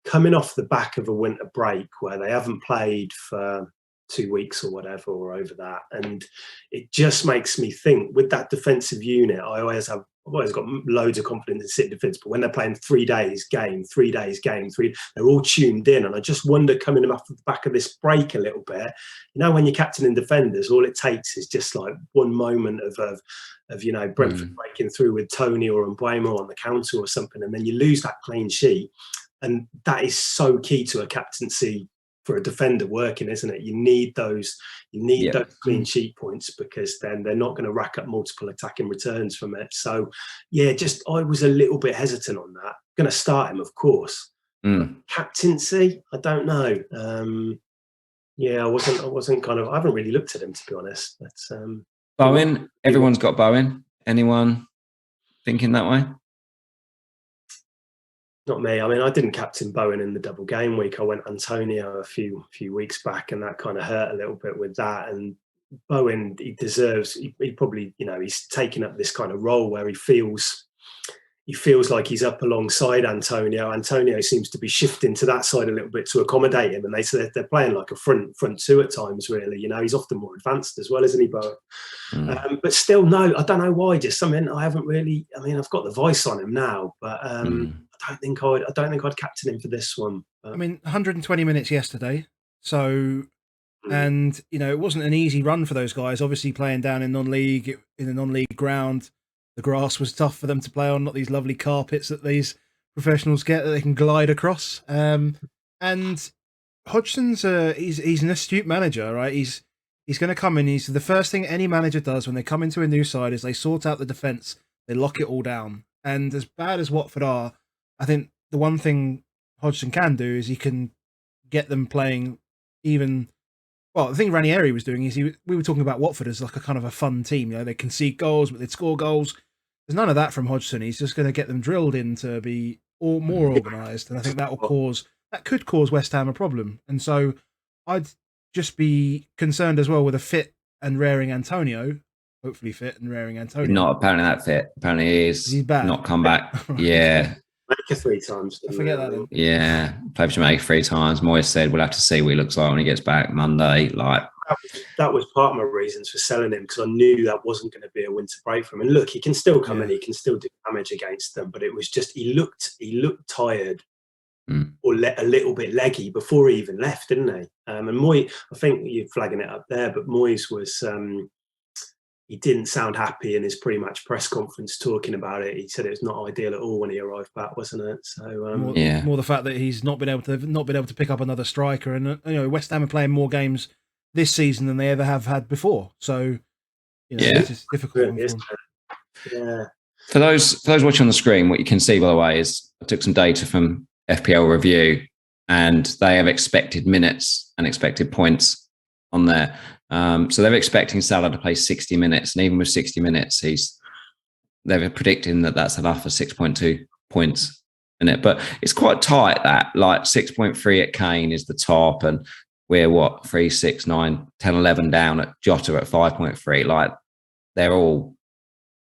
coming off the back of a winter break where they haven't played for 2 weeks or whatever, or over that, and it just makes me think with that defensive unit. I've always got loads of confidence in City defence, but when they're playing 3 days game, they're all tuned in, and I just wonder, coming off the back of this break a little bit, you know, when you're captaining defenders, all it takes is just like one moment of you know, Brentford breaking through with Tony or Mbeumo on the counter or something, and then you lose that clean sheet. And that is so key to a captaincy for a defender working, isn't it? You need those clean sheet points, because then they're not going to rack up multiple attacking returns from it. So, yeah, I was a little bit hesitant on that. Going to start him, of course. Captaincy, I don't know. Yeah, I wasn't kind of. I haven't really looked at him, to be honest. That's Bowen. Everyone's got Bowen. Anyone thinking that way? Not me. I mean, I didn't captain Bowen in the double game week. I went Antonio a few weeks back, and that kind of hurt a little bit with that. And Bowen, he deserves. He probably, you know, he's taken up this kind of role where he feels like he's up alongside Antonio. Antonio seems to be shifting to that side a little bit to accommodate him, and they're playing like a front two at times. Really, you know, he's often more advanced as well, isn't he, Bowen? But still, no, I don't know why. Just something I haven't really. I mean, I've got the voice on him now, but. I don't think I'd captain him for this one. But. I mean, 120 minutes yesterday, so and you know, it wasn't an easy run for those guys. Obviously, playing down in a non-league ground, the grass was tough for them to play on. Not these lovely carpets that these professionals get that they can glide across. And Hodgson's he's an astute manager, right? He's going to come in. He's the first thing any manager does when they come into a new side is they sort out the defence, they lock it all down. And as bad as Watford are, I think the one thing Hodgson can do is he can get them playing even. Well, the thing Ranieri was doing is we were talking about Watford as like a kind of a fun team. You know, they concede goals, but they'd score goals. There's none of that from Hodgson. He's just going to get them drilled in to be more organised, and I think that could cause West Ham a problem. And so I'd just be concerned as well with a fit and raring Antonio. Hopefully fit and raring Antonio. Not apparently that fit. Apparently he's bad. Not come back. Yeah. Jamaica 3 times. I forget that. Then. Yeah, played for Jamaica 3 times. Moyes said we'll have to see what he looks like when he gets back Monday. Like, that was part of my reasons for selling him, because I knew that wasn't going to be a winter break for him. And look, he can still come in, he can still do damage against them, but it was just he looked tired or a little bit leggy before he even left, didn't he? And Moy, I think you're flagging it up there, but Moyes was he didn't sound happy in his pre-match press conference talking about it. He said it was not ideal at all when he arrived back, wasn't it? So more the fact that he's not been able to pick up another striker, and West Ham are playing more games this season than they ever have had before. So it's just difficult. Yeah. For those watching on the screen, what you can see, by the way, is I took some data from FPL Review, and they have expected minutes and expected points on there. So they're expecting Salah to play 60 minutes, and even with 60 minutes, they're predicting that that's enough for 6.2 points in it. But it's quite tight, that, like 6.3 at Kane is the top, and we're 3, 6, 9, 10, 11 down at Jota at 5.3. Like, they're all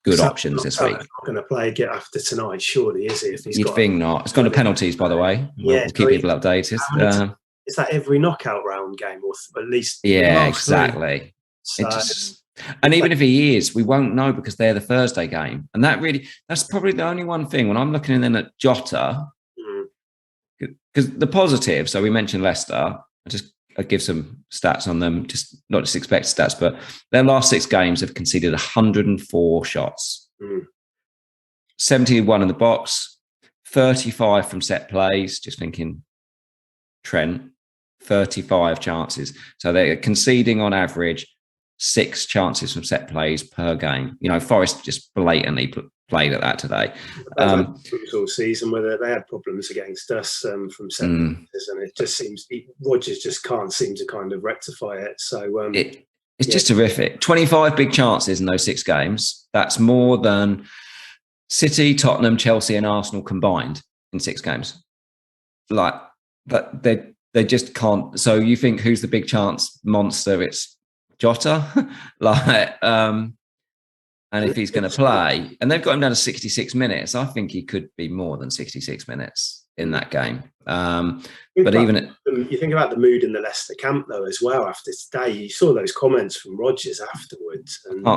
good options this week. Not going to play again after tonight, surely, is he? If he's You'd think not. It's gone to penalties, by the way. We'll keep people updated. Is that every knockout round game, or at least? Yeah, exactly. So, and even if he is, we won't know, because they're the Thursday game, and that's probably the only one thing when I'm looking in then at Jota, because the positive. So we mentioned Leicester. I give some stats on them, not just expected stats, but their last 6 games have conceded 104 shots, 71 in the box, 35 from set plays. Just thinking Trent. 35 chances. So they're conceding on average 6 chances from set plays per game. Forest just blatantly played at that today. All season where they had problems against us from set plays, and it just seems Rodgers just can't seem to kind of rectify it. So it's just terrific. 25 big chances in those 6 games. That's more than City, Tottenham, Chelsea, and Arsenal combined in 6 games. Like that, they just can't. So you think, who's the big chance monster? It's Jota. And if he's going to play, and they've got him down to 66 minutes, I think he could be more than 66 minutes in that game. But you think about the mood in the Leicester camp, though, as well. After today, you saw those comments from Rodgers afterwards, and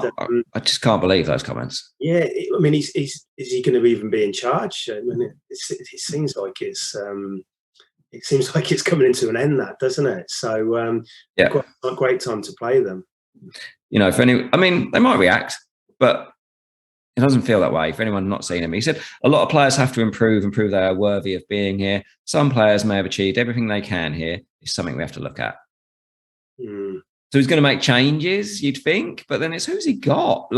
I just can't believe those comments. Yeah, I mean, is he going to even be in charge? I mean, it seems like it's. It seems like it's coming into an end, that, doesn't it? So, great time to play them. They might react, but it doesn't feel that way for anyone not seeing him. He said a lot of players have to improve they are worthy of being here. Some players may have achieved everything they can here. It's something we have to look at. So he's going to make changes, you'd think, but then it's who's he got?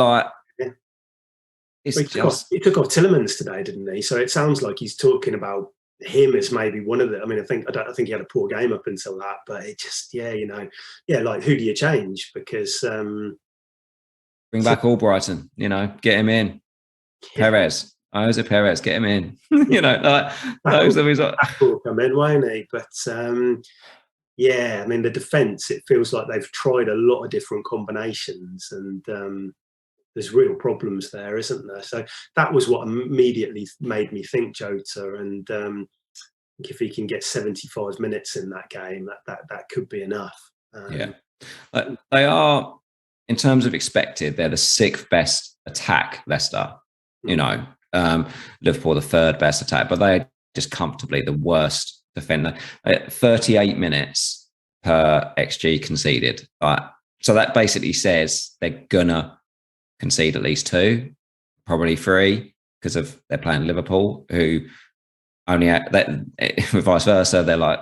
He took off Tielemans today, didn't he? So it sounds like he's talking about him as maybe one of the. I mean, I think he had a poor game up until that, but it just like, who do you change? Because bring back Albrighton, get him in. Perez, Jose Perez, get him in. Those are his. Will come in, won't he? But I mean, the defence, it feels like they've tried a lot of different combinations, and there's real problems there, isn't there? So that was what immediately made me think Jota, and if he can get 75 minutes in that game, that could be enough. They are, in terms of expected, they're the 6th best attack, Leicester. Liverpool the 3rd best attack, but they're just comfortably the worst defender. 38 minutes per XG conceded. So that basically says they're gonna concede at least 2, probably 3, because they're playing Liverpool, who only vice versa. They're like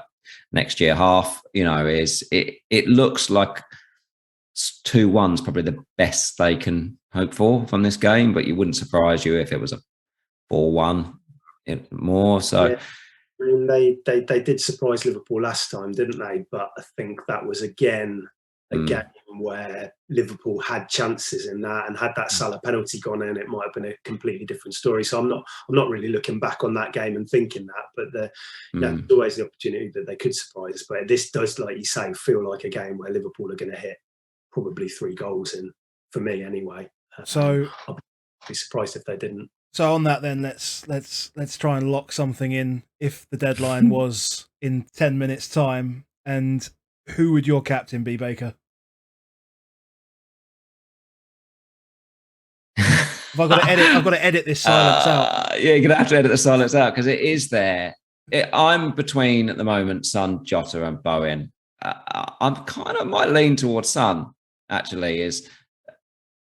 next year half. It looks like 2-1's probably the best they can hope for from this game, but it wouldn't surprise you if it was a 4-1 more. So. Yeah. I mean, they did surprise Liverpool last time, didn't they? But I think that was again a game where Liverpool had chances in that, and had that Salah penalty gone in, it might have been a completely different story. So I'm not really looking back on that game and thinking that, but there's always the opportunity that they could surprise. But this does, like you say, feel like a game where Liverpool are going to hit probably 3 goals in, for me anyway. So I'll be surprised if they didn't. So on that, then let's try and lock something in. If the deadline was in 10 minutes' time, and who would your captain be, Baker? I've got to edit this silence out. Yeah, you're gonna have to edit the silence out because it is there. I'm between at the moment Son, Jota, and Bowen. I'm kind of might lean towards Son. Actually,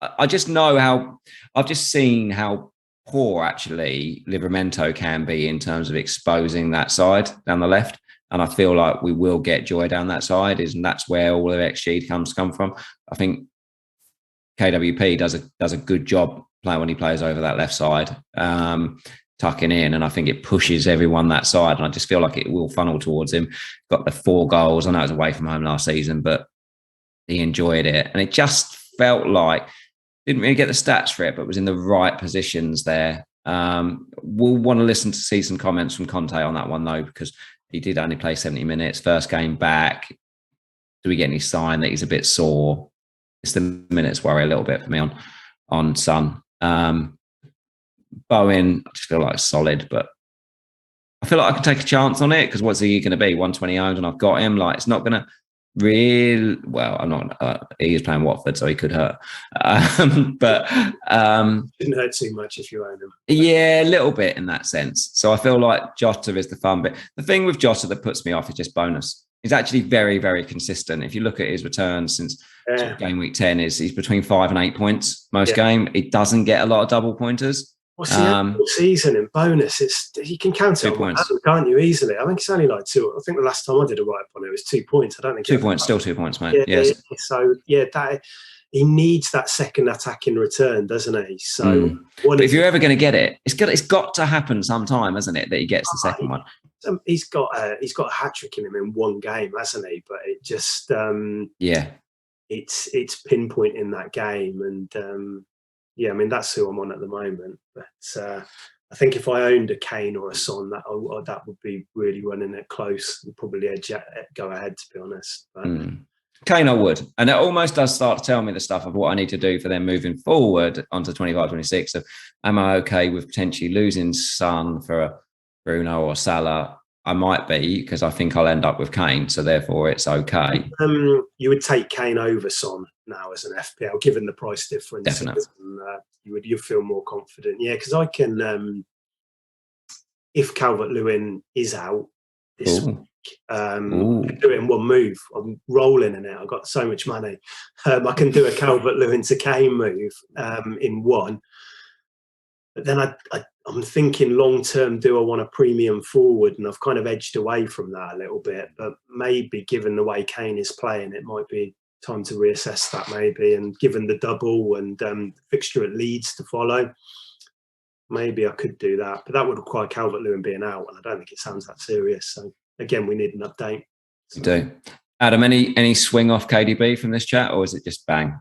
I just know how I've just seen how poor actually Livramento can be in terms of exposing that side down the left. And I feel like we will get joy down that side, and that's where all of XG come from. I think KWP does a good job playing when he plays over that left side, tucking in, and I think it pushes everyone that side. And I just feel like it will funnel towards him. Got the 4 goals. I know it was away from home last season, but he enjoyed it, and it just felt like didn't really get the stats for it, but was in the right positions there. We'll want to listen to see some comments from Conte on that one though, because he did only play 70 minutes, first game back. Do we get any sign that he's a bit sore? It's the minutes worry a little bit for me on Son. Bowen, I just feel like solid, but I feel like I can take a chance on it because what's he going to be? 120 owned, and I've got him. Like it's not going to really. Well, I'm not. He is playing Watford, so he could hurt. But didn't hurt too much if you own him. Yeah, a little bit in that sense. So I feel like Jota is the fun bit. The thing with Jota that puts me off is just bonus. He's actually very, very consistent. If you look at his returns since game week 10, he's between 5 and 8 points most game. He doesn't get a lot of double pointers. What's the season in bonus? You can count it 2 points, can't you? Easily. I think it's only like 2. I think the last time I did a write up on it was 2 points. I don't think 2 points, still 2 points, mate. Yeah, yes. So that he needs that second attacking return, doesn't he? So but if you're ever going to get it, it's got to happen sometime, hasn't it? That he gets the second one. He's got a hat trick in him in one game, hasn't he? But it just it's pinpointing that game, and I mean that's who I'm on at the moment. But I think if I owned a Kane or a Son, that would be really running it close and probably go ahead, to be honest. But, Kane, I would. And it almost does start to tell me the stuff of what I need to do for them moving forward onto 25-26. So am I okay with potentially losing Son for a Bruno or Salah? I might be, because I think I'll end up with Kane. So therefore it's okay. You would take Kane over Son now as an FPL, given the price difference. Definitely. You'd feel more confident. Yeah, because I can, if Calvert-Lewin is out this week, I can do it in one move. I'm rolling in it. I've got so much money. I can do a Calvert-Lewin to Kane move in one. But then I'm thinking long term, do I want a premium forward? And I've kind of edged away from that a little bit. But maybe given the way Kane is playing, it might be time to reassess that maybe. And given the double and fixture at Leeds to follow, maybe I could do that. But that would require Calvert-Lewin being out. And I don't think it sounds that serious. So again, we need an update. You do. Adam, any swing off KDB from this chat, or is it just bang?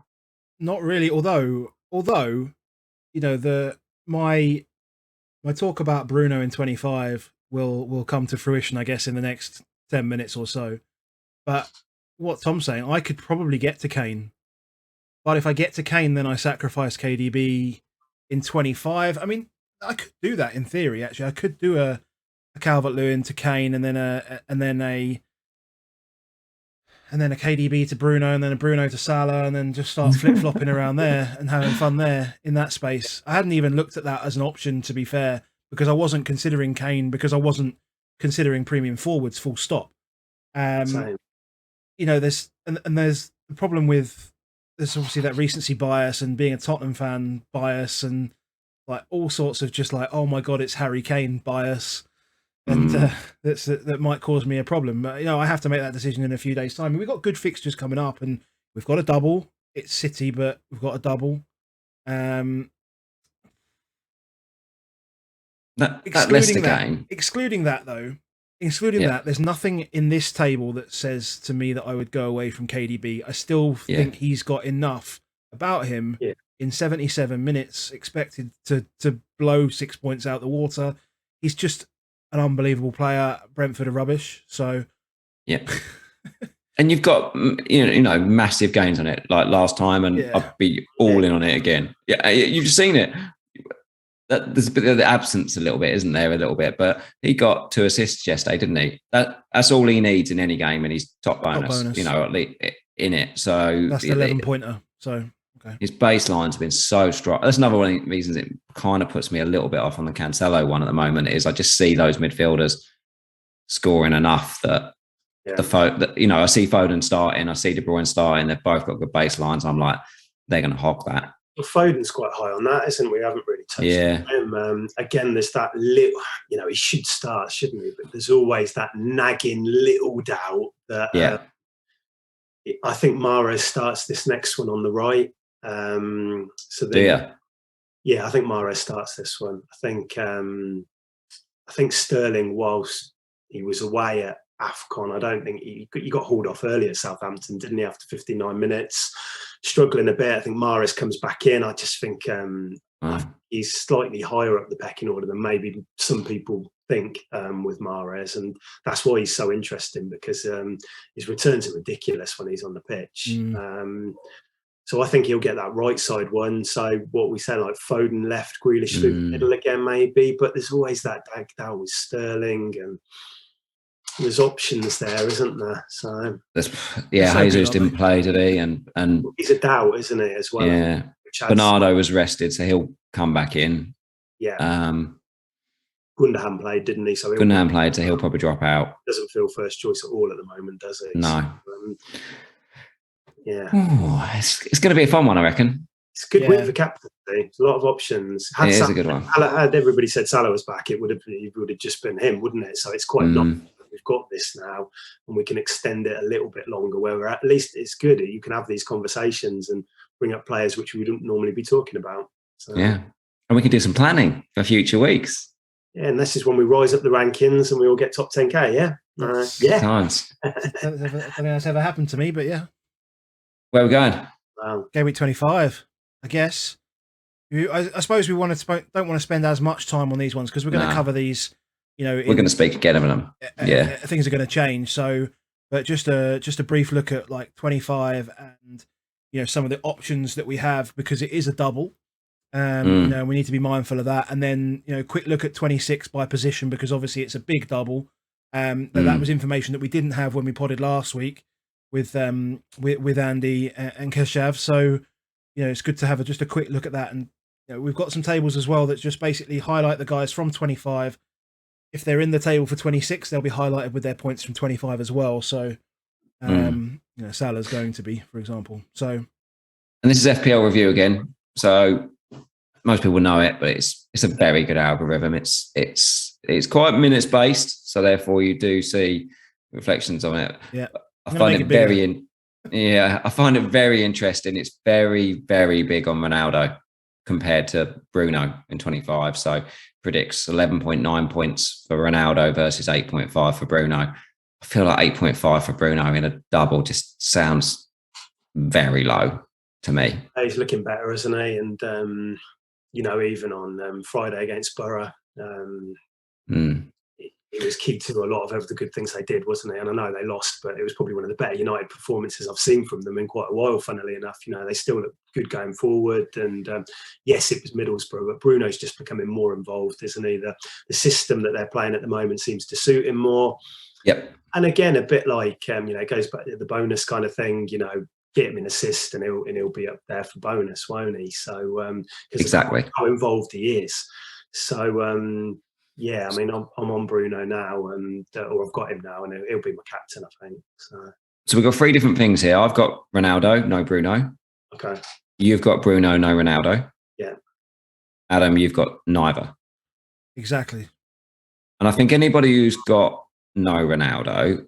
Not really. Although, you know, my talk about Bruno in 25 will come to fruition, I guess, in the next 10 minutes or so. But what Tom's saying, I could probably get to Kane. But if I get to Kane, then I sacrifice KDB in 25. I mean, I could do that in theory, actually. I could do a Calvert-Lewin to Kane and then a KDB to Bruno and then a Bruno to Salah and then just start flip-flopping around there and having fun there in that space. I hadn't even looked at that as an option, to be fair, because I wasn't considering Kane, because I wasn't considering premium forwards, full stop. You know, there's the problem with, there's obviously that recency bias and being a Tottenham fan bias and like all sorts of just like, oh my God, it's Harry Kane bias. And that might cause me a problem. You know, I have to make that decision in a few days' time. We've got good fixtures coming up, and we've got a double. It's City, but we've got a double. That's the game. Excluding that, though, that, there's nothing in this table that says to me that I would go away from KDB. I still think he's got enough about him in 77 minutes expected to blow 6 points out the water. He's just an unbelievable player. Brentford are rubbish, so and you've got you know massive gains on it like last time, and I'd be all in on it again. You've seen it. There's a bit of the absence a little bit, isn't there? A little bit, but he got 2 assists yesterday, didn't he? That's all he needs in any game, and he's top bonus. You know, at least in it. So that's the 11 pointer. So Okay. His baselines have been so strong. That's another one of the reasons it kind of puts me a little bit off on the Cancelo one at the moment. Is I just see those midfielders scoring enough that I see Foden starting, I see De Bruyne starting. They've both got good baselines. I'm like, they're going to hog that. Well, Foden's quite high on that, isn't he? We haven't really touched him. Again, there's that little, he should start, shouldn't he? But there's always that nagging little doubt that I think Mahrez starts this next one on the right. I think Mahrez starts this one. I think Sterling, whilst he was away at AFCON, I don't think he got hauled off early at Southampton, didn't he, after 59 minutes? Struggling a bit. I think Mahrez comes back in. I just think he's slightly higher up the pecking order than maybe some people think with Mahrez. And that's why he's so interesting, because his returns are ridiculous when he's on the pitch. So I think he'll get that right side one. So what we say, like Foden left, Grealish through the middle again, maybe. But there's always that doubt with Sterling, and there's options there, isn't there? So Jesus didn't play today, and he's a doubt, isn't he, as well? Yeah, Bernardo was rested, so he'll come back in. Yeah. Gundogan played, didn't he? So Gundogan played, so he'll probably drop out. Doesn't feel first choice at all at the moment, does he? No. So, yeah. Ooh, it's going to be a fun one, I reckon. It's a good week for captaincy. There's a lot of options. It is a good one. Had everybody said Salah was back, it would have just been him, wouldn't it? So it's quite nice that we've got this now, and we can extend it a little bit longer, where at least it's good. You can have these conversations and bring up players which we wouldn't normally be talking about. So, yeah. And we can do some planning for future weeks. Yeah, and this is when we rise up the rankings and we all get top 10k, yeah? Times. I don't think that's ever happened to me, but yeah. Where are we going? Game week 25, I guess. I suppose we don't want to spend as much time on these ones, because we're going to cover these, we're going to speak again of them. Yeah. Things are going to change. So, but just a brief look at like 25 and, some of the options that we have, because it is a double. We need to be mindful of that. And then, quick look at 26 by position, because obviously it's a big double. That was information that we didn't have when we podded last week with Andy and Keshav. So, it's good to have just a quick look at that. And we've got some tables as well that just basically highlight the guys from 25. If they're in the table for 26, they'll be highlighted with their points from 25 as well. So, Salah's going to be, for example. So, and this is FPL review again. So most people know it, but it's a very good algorithm. It's quite minutes based, so therefore you do see reflections on it. Yeah, I find it I find it very interesting. It's very, very big on Ronaldo compared to Bruno in 25. So predicts 11.9 points for Ronaldo versus 8.5 for Bruno. I feel like 8.5 for Bruno in a double just sounds very low to me. He's looking better, isn't he? And even on Friday against Borough, it was key to a lot of the good things they did, wasn't it? And I know they lost, but it was probably one of the better United performances I've seen from them in quite a while, funnily enough. They still look good going forward. And yes, it was Middlesbrough, but Bruno's just becoming more involved, isn't he? The system that they're playing at the moment seems to suit him more. Yep. And again, a bit like, it goes back to the bonus kind of thing, get him an assist and he'll be up there for bonus, won't he? So, exactly how involved he is. So, I'm on Bruno now, and or I've got him now, and he'll be my captain, I think. So we've got three different things here. I've got Ronaldo, no Bruno. Okay. You've got Bruno, no Ronaldo. Yeah. Adam, you've got neither. Exactly. And I think anybody who's got no Ronaldo,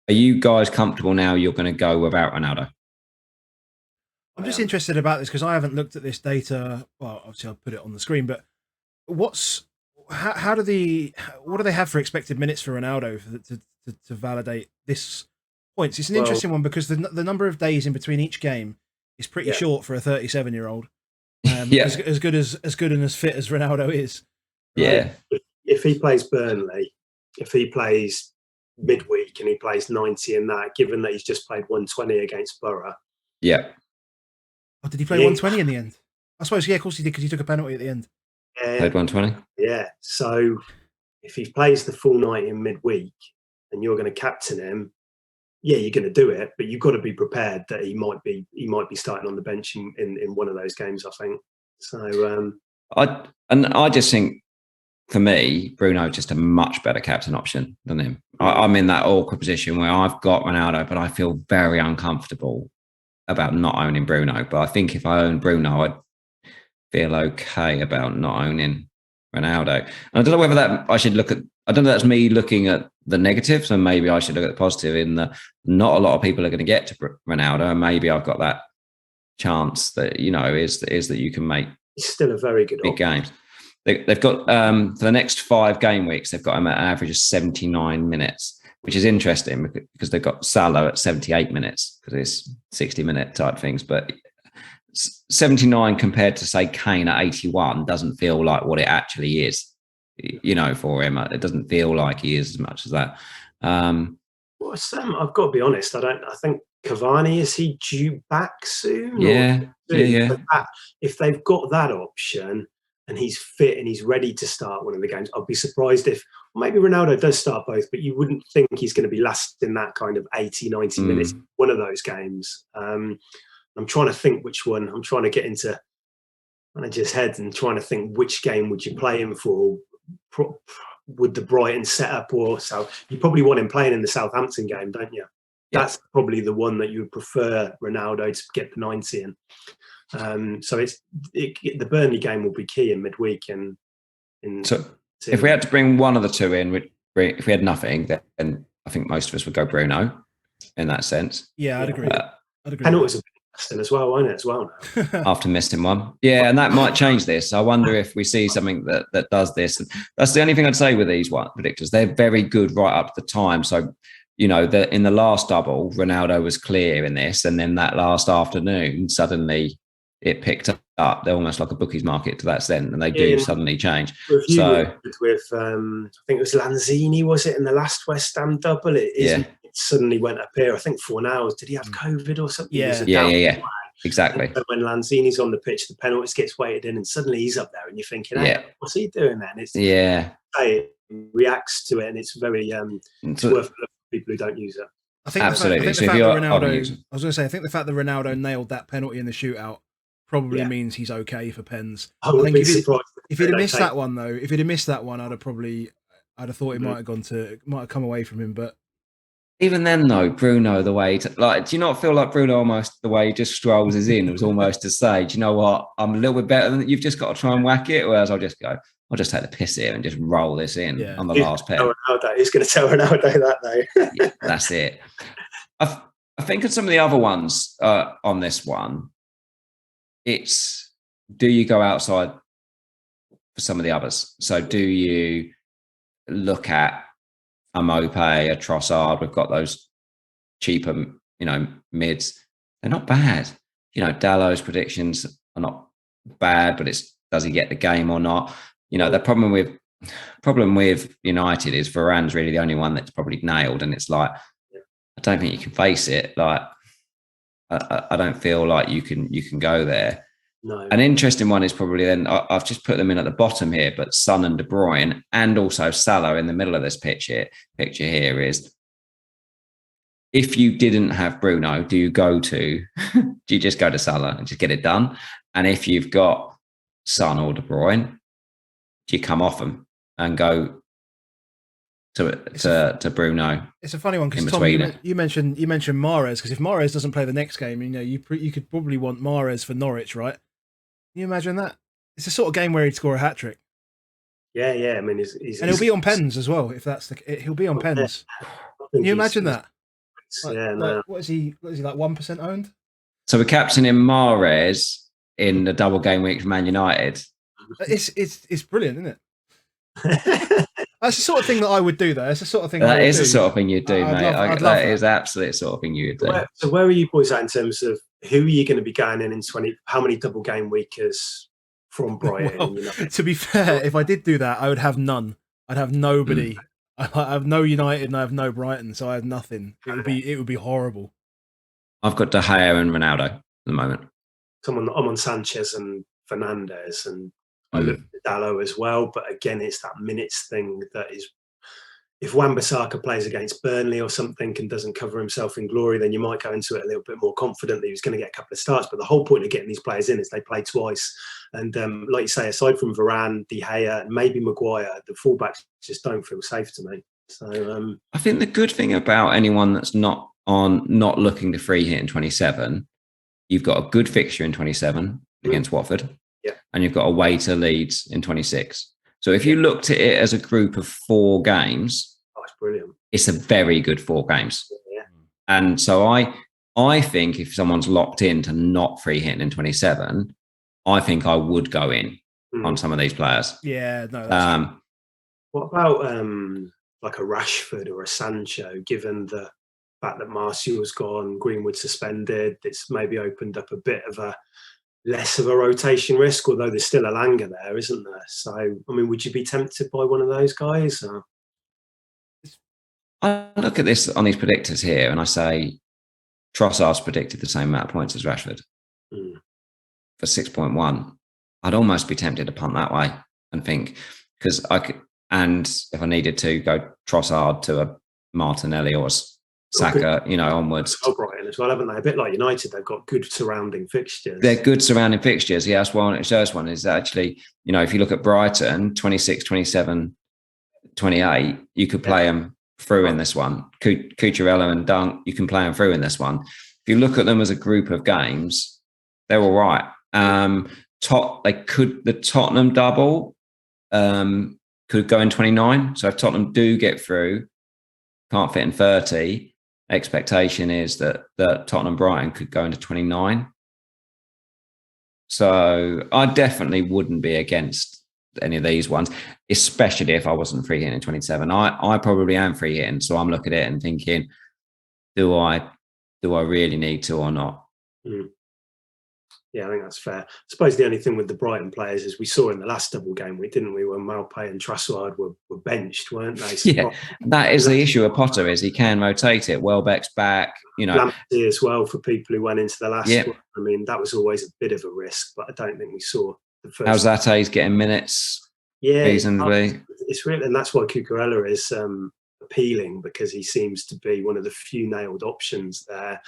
are you guys comfortable now you're going to go without Ronaldo? I'm just interested about this because I haven't looked at this data. Well, obviously I'll put it on the screen, but what do they have for expected minutes for Ronaldo to validate this points? It's an interesting one because the number of days in between each game is pretty short for a 37-year-old. As good and as fit as Ronaldo is. Yeah. If he plays Burnley, if he plays midweek and he plays 90 in that, given that he's just played 120 against Borough. Yeah. Oh, did he play 120 in the end? I suppose, of course he did, because he took a penalty at the end. Yeah. Played 120? Yeah. So if he plays the full night in midweek and you're going to captain him, yeah, you're going to do it, but you've got to be prepared that he might be starting on the bench in one of those games, I think. So I just think, for me, Bruno's just a much better captain option than him. I'm in that awkward position where I've got Ronaldo, but I feel very uncomfortable about not owning Bruno. But I think if I own Bruno, I'd feel okay about not owning Ronaldo. And I don't know whether that I should look at. I don't know if that's me looking at the negative, so maybe I should look at the positive in that not a lot of people are going to get to Ronaldo, and maybe I've got that chance that, is that you can make it's still a very good big games. They've got for the next 5 game weeks, they've got him at an average of 79 minutes, which is interesting because they've got Salah at 78 minutes because it's 60-minute type things. But 79 compared to, say, Kane at 81 doesn't feel like what it actually is, for him. It doesn't feel like he is as much as that. Well, Sam, I've got to be honest. I think Cavani, is he due back soon? Yeah. If they've got that option and he's fit and he's ready to start one of the games, I'd be surprised if maybe Ronaldo does start both, but you wouldn't think he's going to be lasting that kind of 80, 90 minutes in one of those games. I'm trying to think which one. I'm trying to get into manager's head and trying to think which game would you play him for. Would the Brighton setup or South? You probably want him playing in the Southampton game, don't you? Yeah. That's probably the one that you would prefer Ronaldo to get the 90 in. So the Burnley game will be key in midweek. So if we had to bring one of the two in, if we had nothing, then I think most of us would go Bruno in that sense. Yeah, I'd agree. And it was a bit as well, wasn't it? As well now. After missing one. Yeah, and that might change this. I wonder if we see something that does this. And that's the only thing I'd say with these predictors. They're very good right up to the time. So, in the last double, Ronaldo was clear in this. And then that last afternoon, suddenly it picked up. They're almost like a bookies market to that extent. And they do suddenly change. With I think it was Lanzini, was it, in the last West Ham double? It suddenly went up here. I think 4 hours. Did he have COVID or something? Yeah. Exactly. And when Lanzini's on the pitch, the penalties gets weighted in, and suddenly he's up there, and you're thinking, "Hey, what's he doing then?" It reacts to it, and it's very it's worth for people who don't use it. I think absolutely. I think I think the fact that Ronaldo nailed that penalty in the shootout probably means he's okay for pens. I think if he'd have missed that one, though, I'd have thought it might have come away from him, but. Even then, though, Bruno, the way do you not feel like Bruno almost the way he just strolls us in was almost to say, do you know what? I'm a little bit better than you've just got to try and whack it. Whereas I'll just take the piss here and just roll this in on the last pen. He's going to tell Ronaldo that, though. Yeah, that's it. I think of some of the other ones on this one. It's, do you go outside for some of the others? So do you look at a Mope, a Trossard? We've got those cheaper, mids. They're not bad. Dallow's predictions are not bad, but does he get the game or not? The problem with United is Varane's really the only one that's probably nailed, and it's like, I don't think you can face it. Like, I don't feel like you can go there. No. An interesting one is probably then, I've just put them in at the bottom here, but Son and De Bruyne and also Salah in the middle of this picture here is, if you didn't have Bruno, do you just go to Salah and just get it done? And if you've got Son or De Bruyne, do you come off them and go to Bruno? It's a funny one because Tom, you mentioned Mahrez, because if Mahrez doesn't play the next game, you could probably want Mahrez for Norwich, right? Can you imagine that? It's the sort of game where he'd score a hat trick. Yeah. I mean, and he'll be on pens as well. If that's he'll be on pens. Can you imagine that? What is he like 1% owned? So we're captaining Mahrez in the double game week for Man United. It's brilliant, isn't it? That's the sort of thing that I would do, though. It's the sort of thing that is the sort of thing you'd do, mate. That is absolutely the sort of thing you would do. So where are you boys at in terms of who are you going to be going in 20? How many double game weekers from Brighton? Well, to be fair, if I did do that, I would have none. I'd have nobody. I have no United and I have no Brighton, so I have nothing. It would be horrible. I've got De Gea and Ronaldo at the moment. I'm on Sanchez and Fernandes, and I look at Dallo as well. But again, it's that minutes thing that if Wan-Bissaka plays against Burnley or something and doesn't cover himself in glory, then you might go into it a little bit more confident that he was going to get a couple of starts. But the whole point of getting these players in is they play twice. And like you say, aside from Varane, De Gea, and maybe Maguire, the fullbacks just don't feel safe to me. So I think the good thing about anyone that's not looking to free hit in 27, you've got a good fixture in 27 against Watford, and you've got a way to Leeds in 26. So if you looked at it as a group of 4 games, it's brilliant. It's a very good 4 games. Yeah. And so I think if someone's locked in to not free hitting in 27, I think I would go in on some of these players. Yeah, no. That's what about like a Rashford or a Sancho, given the fact that Martial's gone, Greenwood suspended, it's maybe opened up a bit of a less of a rotation risk, although there's still Elanga there, isn't there? So, I mean, would you be tempted by one of those guys? I look at this on these predictors here and I say Trossard's predicted the same amount of points as Rashford for 6.1. I'd almost be tempted to punt that way and think, because I could, and if I needed to, go Trossard to a Martinelli or a Saka, onwards. Brighton as well, haven't they? A bit like United, they've got good surrounding fixtures. They're good surrounding fixtures. Yeah, that's one. The first one is actually, if you look at Brighton, 26, 27, 28, you could play them through in this one. Cucurella and Dunk, you can play them through in this one. If you look at them as a group of games, they're all right. The Tottenham double could go in 29. So if Tottenham do get through, can't fit in 30, expectation is that Tottenham Brighton could go into 29. So I definitely wouldn't be against any of these ones, especially if I wasn't free hitting in 27. I probably am free hitting, so I'm looking at it and thinking, do I really need to or not? Yeah, I think that's fair. I suppose the only thing with the Brighton players is we saw in the last double game week, didn't we, when Maupay and Trossard were benched, weren't they? So yeah, that is the issue with Potter, is he can rotate it. Welbeck's back, Lamptey as well, for people who went into the last one. I mean, that was always a bit of a risk, but I don't think we saw the first. Alzate's getting minutes reasonably. It's really, and that's why Cucurella is appealing, because he seems to be one of the few nailed options there.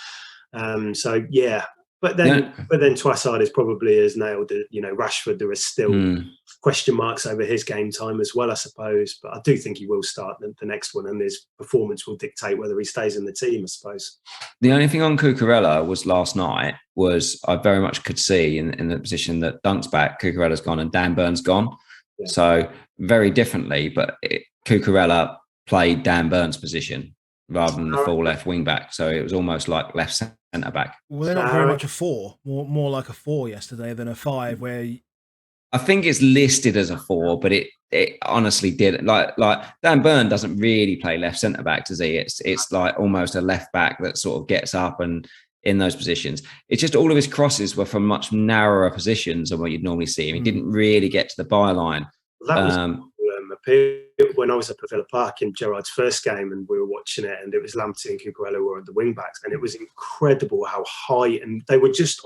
But then Trossard is probably as nailed. Rashford, there is still question marks over his game time as well, I suppose. But I do think he will start the next one, and his performance will dictate whether he stays in the team, I suppose. The only thing on Cucurella was last night was I very much could see in the position that Dunk's back, Cucurella's gone and Dan Burn's gone. Yeah. So very differently, but Cucurella played Dan Burn's position rather than the full left wing back. So it was almost like left centre back. Well, they're not very much a 4, more like a 4 yesterday than a 5. Where I think it's listed as a 4, but it honestly did like Dan Burn doesn't really play left centre back, does he? It's like almost a left back that sort of gets up and in those positions. It's just all of his crosses were from much narrower positions than what you'd normally see him. He didn't really get to the byline. That was when I was up at Villa Park in Gerrard's first game, and we were watching it, and it was Lamptey and Cucurella were at the wing backs, and it was incredible how high, and they were just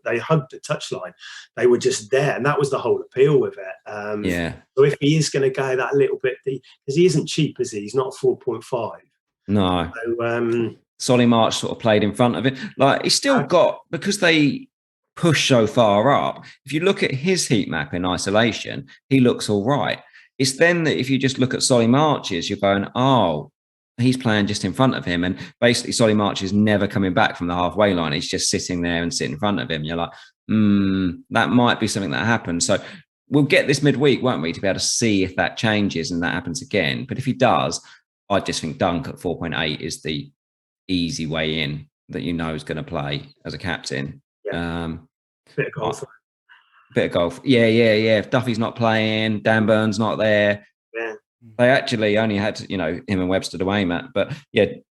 they hugged the touchline. They were just there, and that was the whole appeal with it. So if he is going to go that little bit, because he isn't cheap, is he? He's not 4.5. No. So, Solly March sort of played in front of it. Like he's still got, because they push so far up. If you look at his heat map in isolation, he looks all right. It's then that if you just look at Solly March's, you're going, oh, he's playing just in front of him. And basically Solly March is never coming back from the halfway line. He's just sitting there and sitting in front of him. You're like, that might be something that happens. So we'll get this midweek, won't we, to be able to see if that changes and that happens again. But if he does, I just think Dunk at 4.8 is the easy way in that is going to play as a captain. Yeah. Bit of golf. Bit of golf. Yeah. If Duffy's not playing, Dan Burn's not there. Yeah. They actually only had, him and Webster to aim at. But that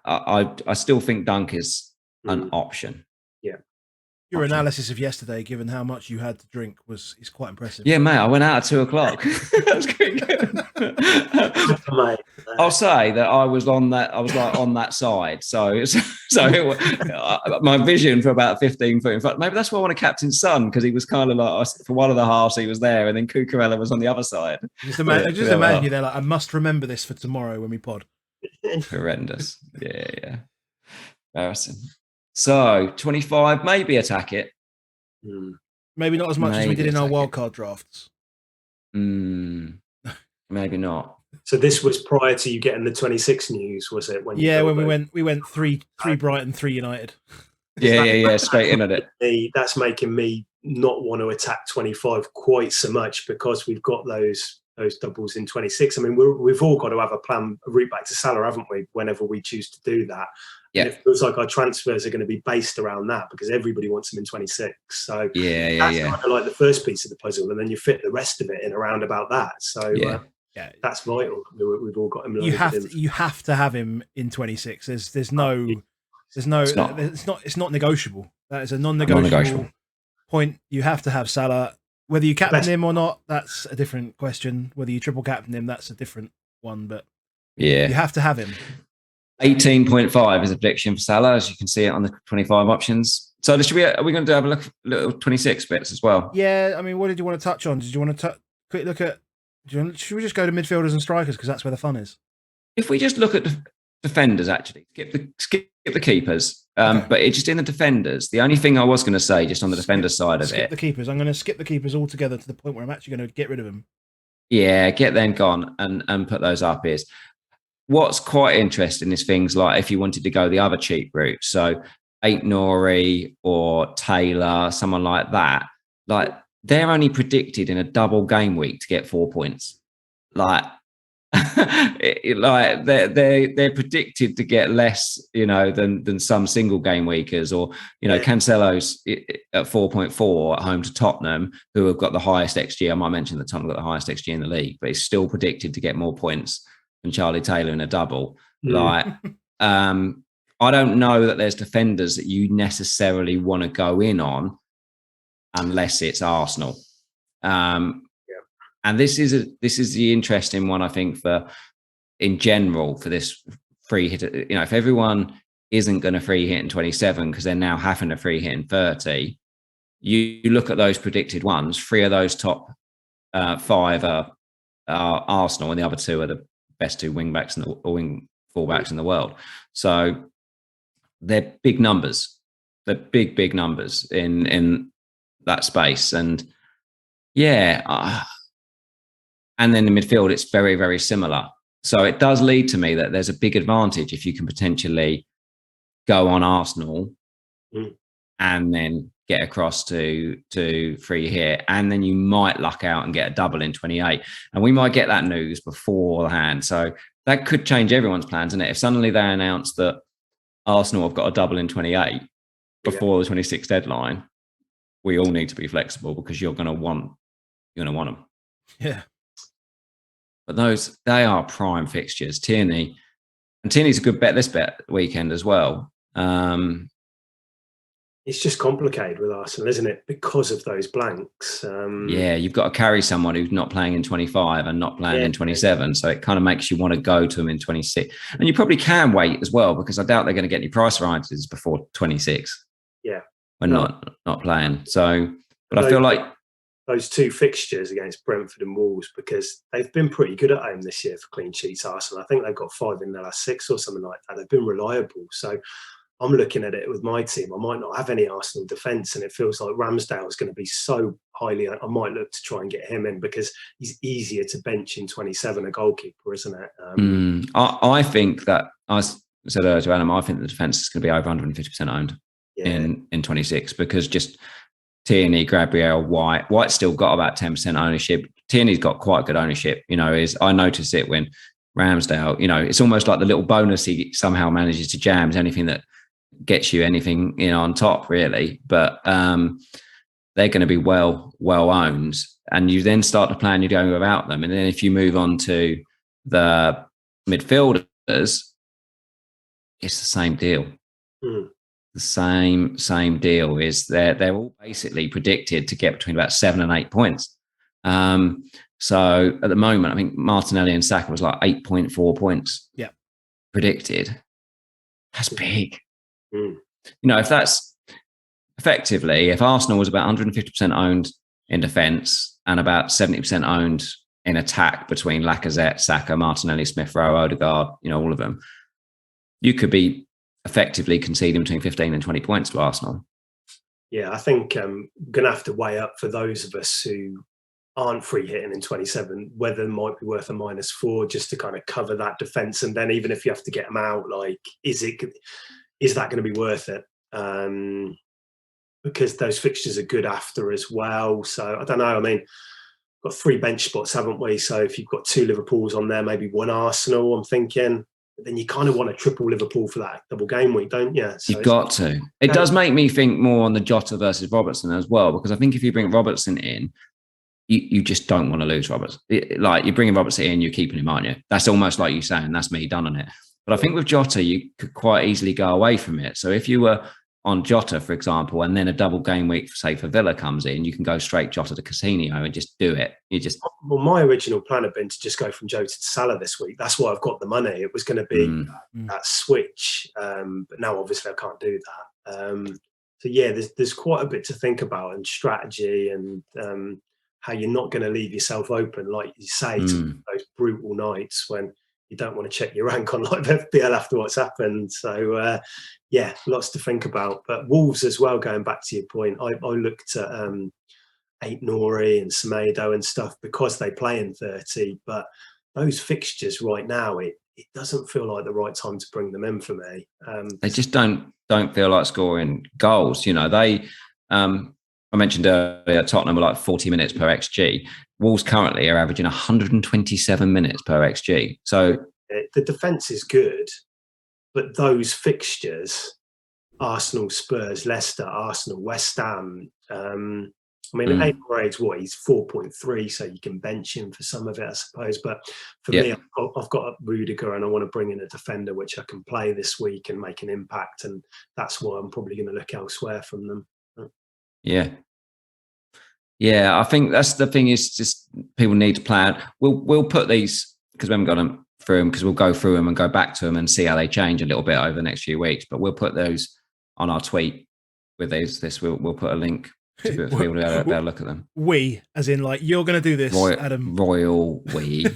I still think Dunk is an option. Yeah. Your analysis of yesterday, given how much you had to drink, is quite impressive. Yeah, mate, I went out at 2:00. That was pretty good. I'll say that I was on that side. So my vision for about 15 foot in front. Maybe that's why I want to captain Son, because he was kind of like, for one of the halves he was there, and then Cucurella was on the other side. Just imagine you there like, I must remember this for tomorrow when we pod. Horrendous. Yeah. Embarrassing. So 25, maybe attack it. Maybe not as much as we did in our wildcard drafts. Maybe not. So this was prior to you getting the 26 news, was it? When we went three Brighton, 3 United. Yeah, straight in at it. That's making me not want to attack 25 quite so much, because we've got those doubles in 26. I mean, we've all got to have a route back to Salah, haven't we? Whenever we choose to do that. Yeah. And it feels like our transfers are going to be based around that, because everybody wants them in 26. So that's kind of like the first piece of the puzzle, and then you fit the rest of it in around about that. So that's vital. We've all got him. You have to have him in 26. It's not negotiable. That is a non-negotiable point. You have to have Salah. Whether you captain him or not, that's a different question. Whether you triple captain him, that's a different one. But you have to have him. 18.5 is a prediction for Salah, as you can see it on the 25 options. So are we going to have a look at little 26 bits as well? Yeah, I mean, what did you want to touch on? Did you want to quick look at? Should we just go to midfielders and strikers, because that's where the fun is? If we just look at defenders, actually, skip the keepers, but just in the defenders. The only thing I was going to say, just on the defenders side of it, skip the keepers. I'm going to skip the keepers altogether to the point where I'm actually going to get rid of them. Yeah, get them gone and put those up. Is what's quite interesting is things like if you wanted to go the other cheap route, so Aït-Nouri or Taylor, someone like that, like they're only predicted in a double game week to get 4 points. Like they're predicted to get less, than some single game weekers, or Cancelo's at 4.4 at home to Tottenham, who have got the highest XG. I might mention that Tottenham got the highest XG in the league, but he's still predicted to get more points than Charlie Taylor in a double. I don't know that there's defenders that you necessarily want to go in on unless it's Arsenal. And this is the interesting one, I think, in general for this free hit. If everyone isn't going to free hit in 27 because they're now having a free hit in 30, you look at those predicted ones. 3 of those top 5 are Arsenal, and the other 2 are the best 2 wing fullbacks in the world. So they're big numbers. They're big numbers in that space, and and then in midfield, it's very, very similar. So it does lead to me that there's a big advantage if you can potentially go on Arsenal and then get across to free hit, and then you might luck out and get a double in 28. And we might get that news beforehand. So that could change everyone's plans, isn't it? If suddenly they announce that Arsenal have got a double in 28 before the 26 deadline, we all need to be flexible, because you're going to want them. Yeah. But they are prime fixtures. Tierney's a good bet this weekend as well. It's just complicated with Arsenal, isn't it? Because of those blanks. You've got to carry someone who's not playing in 25 and not playing in 27. So it kind of makes you want to go to them in 26. And you probably can wait as well, because I doubt they're going to get any price rises before 26. Yeah. When not playing. So, but I feel like those 2 fixtures against Brentford and Wolves, because they've been pretty good at home this year for clean sheets, Arsenal. I think they've got 5 in their last 6 or something like that. They've been reliable. So I'm looking at it with my team. I might not have any Arsenal defence, and it feels like Ramsdale is going to be so highly. I might look to try and get him in, because he's easier to bench in 27, a goalkeeper, isn't it? I think that, I said earlier to Adam, I think the defence is going to be over 150% owned in 26, because just Tierney, Gabriel, White's still got about 10% ownership. Tierney's got quite good ownership. I notice it when Ramsdale, it's almost like the little bonus he somehow manages to jam is anything that gets you anything on top, really. But they're going to be well owned, and you then start to plan you're going without them. And then if you move on to the midfielders, it's the same deal. the same deal. Is they're all basically predicted to get between about 7 and 8 points. So at the moment, I think Martinelli and Saka was like 8.4 points. Yeah, predicted. That's big. Mm. You know, if that's effectively, if Arsenal was about 150% owned in defence and about 70% owned in attack between Lacazette, Saka, Martinelli, Smith Rowe, Odegaard, you know, all of them, you could be effectively conceding between 15 and 20 points to Arsenal. Yeah, I think I'm going to have to weigh up for those of us who aren't free hitting in 27, whether it might be worth a -4 just to kind of cover that defence. And then even if you have to get them out, like, is that going to be worth it? Because those fixtures are good after as well. So I don't know. I mean, we've got 3 bench spots, haven't we? So if you've got 2 Liverpools on there, maybe 1 Arsenal, I'm thinking, then you kind of want to triple Liverpool for that double game week, don't you? So you've got to. It does make me think more on the Jota versus Robertson as well, because I think if you bring Robertson in, you just don't want to lose Robertson. Like, you're bringing Robertson in, you're keeping him, aren't you? That's almost like you saying, that's me done on it. But I think with Jota, you could quite easily go away from it. So if you were on Jota, for example, and then a double game week, say for Villa comes in, you can go straight Jota to Coutinho and just do it. Well, my original plan had been to just go from Jota to Salah this week. That's why I've got the money. It was going to be that switch, but now obviously I can't do that. So yeah, there's quite a bit to think about, and strategy, and how you're not going to leave yourself open, like you say, to those brutal nights when you don't want to check your rank on live FPL after what's happened. So yeah, lots to think about. But Wolves as well, going back to your point, I looked at Aït-Nouri and Semedo and stuff because they play in 30. But those fixtures right now, it doesn't feel like the right time to bring them in for me. They just don't feel like scoring goals. You know, they I mentioned earlier, Tottenham were like 40 minutes per XG. Wolves currently are averaging 127 minutes per XG. So the defence is good, but those fixtures, Arsenal, Spurs, Leicester, Arsenal, West Ham, I mean, 8 grades, what, he's 4.3, so you can bench him for some of it, I suppose. But for me, I've got Rudiger, and I want to bring in a defender which I can play this week and make an impact, and that's why I'm probably going to look elsewhere from them. Yeah, I think that's the thing, is just people need to plan. We'll put these, because we haven't got them through them, because we'll go through them and go back to them and see how they change a little bit over the next few weeks. But we'll put those on our tweet with these. We'll put a link to people to be able to look at them. We, as in, like, you're going to do this, Adam. Royal we.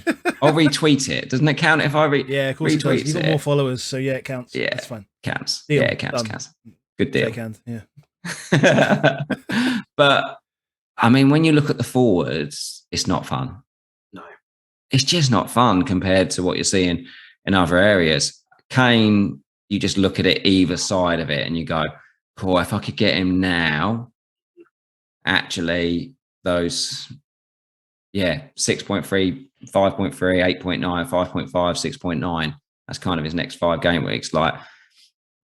I'll retweet it. Doesn't it count if I Yeah, of course it does. You've got more followers, so yeah, it counts. Yeah, that's fine. Counts. Deal. Yeah, it counts. Good deal. Yeah. But I mean, when you look at the forwards, it's not fun. No, it's just not fun compared to what you're seeing in other areas. Kane, you just look at it either side of it and you go, "Oh, if I could get him now." Actually, those, 6.3, 5.3, 8.9, 5.5, 6.9. That's kind of his next 5 game weeks. Like,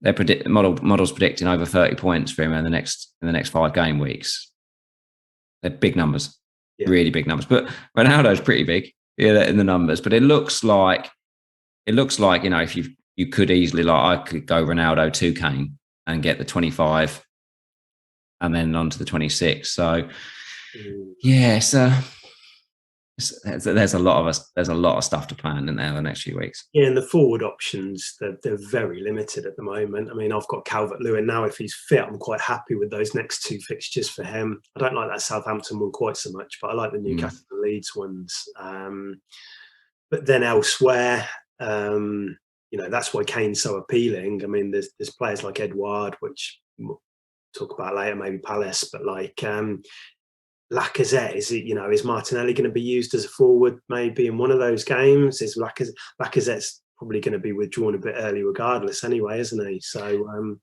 they're models predicting over 30 points for him in the next 5 game weeks. They're big numbers, really big numbers. But Ronaldo's pretty big, in the numbers. But it looks like, you know, if you could easily, like, I could go Ronaldo to Kane and get the 25, and then on to the 26. So yeah, there's a lot of stuff to plan in there the next few weeks. Yeah, and the forward options, they're very limited at the moment. I mean, I've got Calvert-Lewin now. If he's fit, I'm quite happy with those next 2 fixtures for him. I don't like that Southampton one quite so much, but I like the Newcastle and Leeds ones. But then elsewhere, you know, that's why Kane's so appealing. I mean, there's players like Edouard, which we'll talk about later, maybe Palace, but like Lacazette, is Martinelli going to be used as a forward maybe in one of those games? Is Lacazette's probably going to be withdrawn a bit early regardless anyway, isn't he? So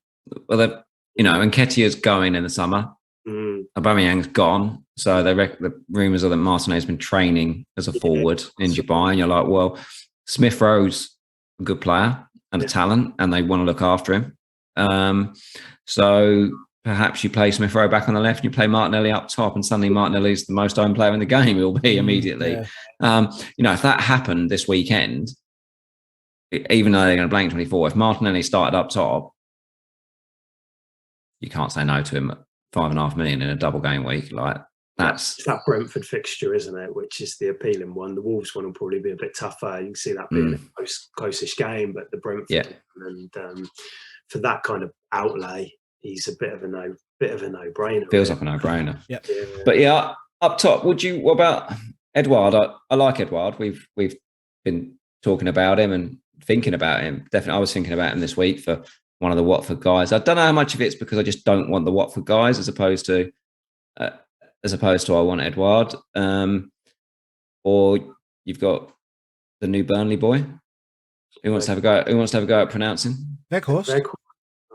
well, you know, Nketiah's going in the summer. Aubameyang's gone, so the rumours are that Martinelli's been training as a forward in Dubai, and you're like, well, Smith Rowe's a good player and a talent, and they want to look after him. So perhaps you play Smith Rowe back on the left and you play Martinelli up top, and suddenly Martinelli's the most owned player in the game. He'll be immediately. You know, if that happened this weekend, even though they're going to blank 24, if Martinelli started up top, you can't say no to him at 5.5 million in a double game week. Like that's it's that Brentford fixture, isn't it? Which is the appealing one. The Wolves one will probably be a bit tougher. You can see that being a close-ish game, but the Brentford and for that kind of outlay, he's a bit of a no-brainer. Feels like a no-brainer. Yeah. But yeah, up top, what about Edouard? I like Edouard. We've been talking about him and thinking about him. Definitely, I was thinking about him this week for one of the Watford guys. I don't know how much of it's because I just don't want the Watford guys as opposed to I want Edouard. Or you've got the new Burnley boy. Who wants to have a go at pronouncing? Weghorst.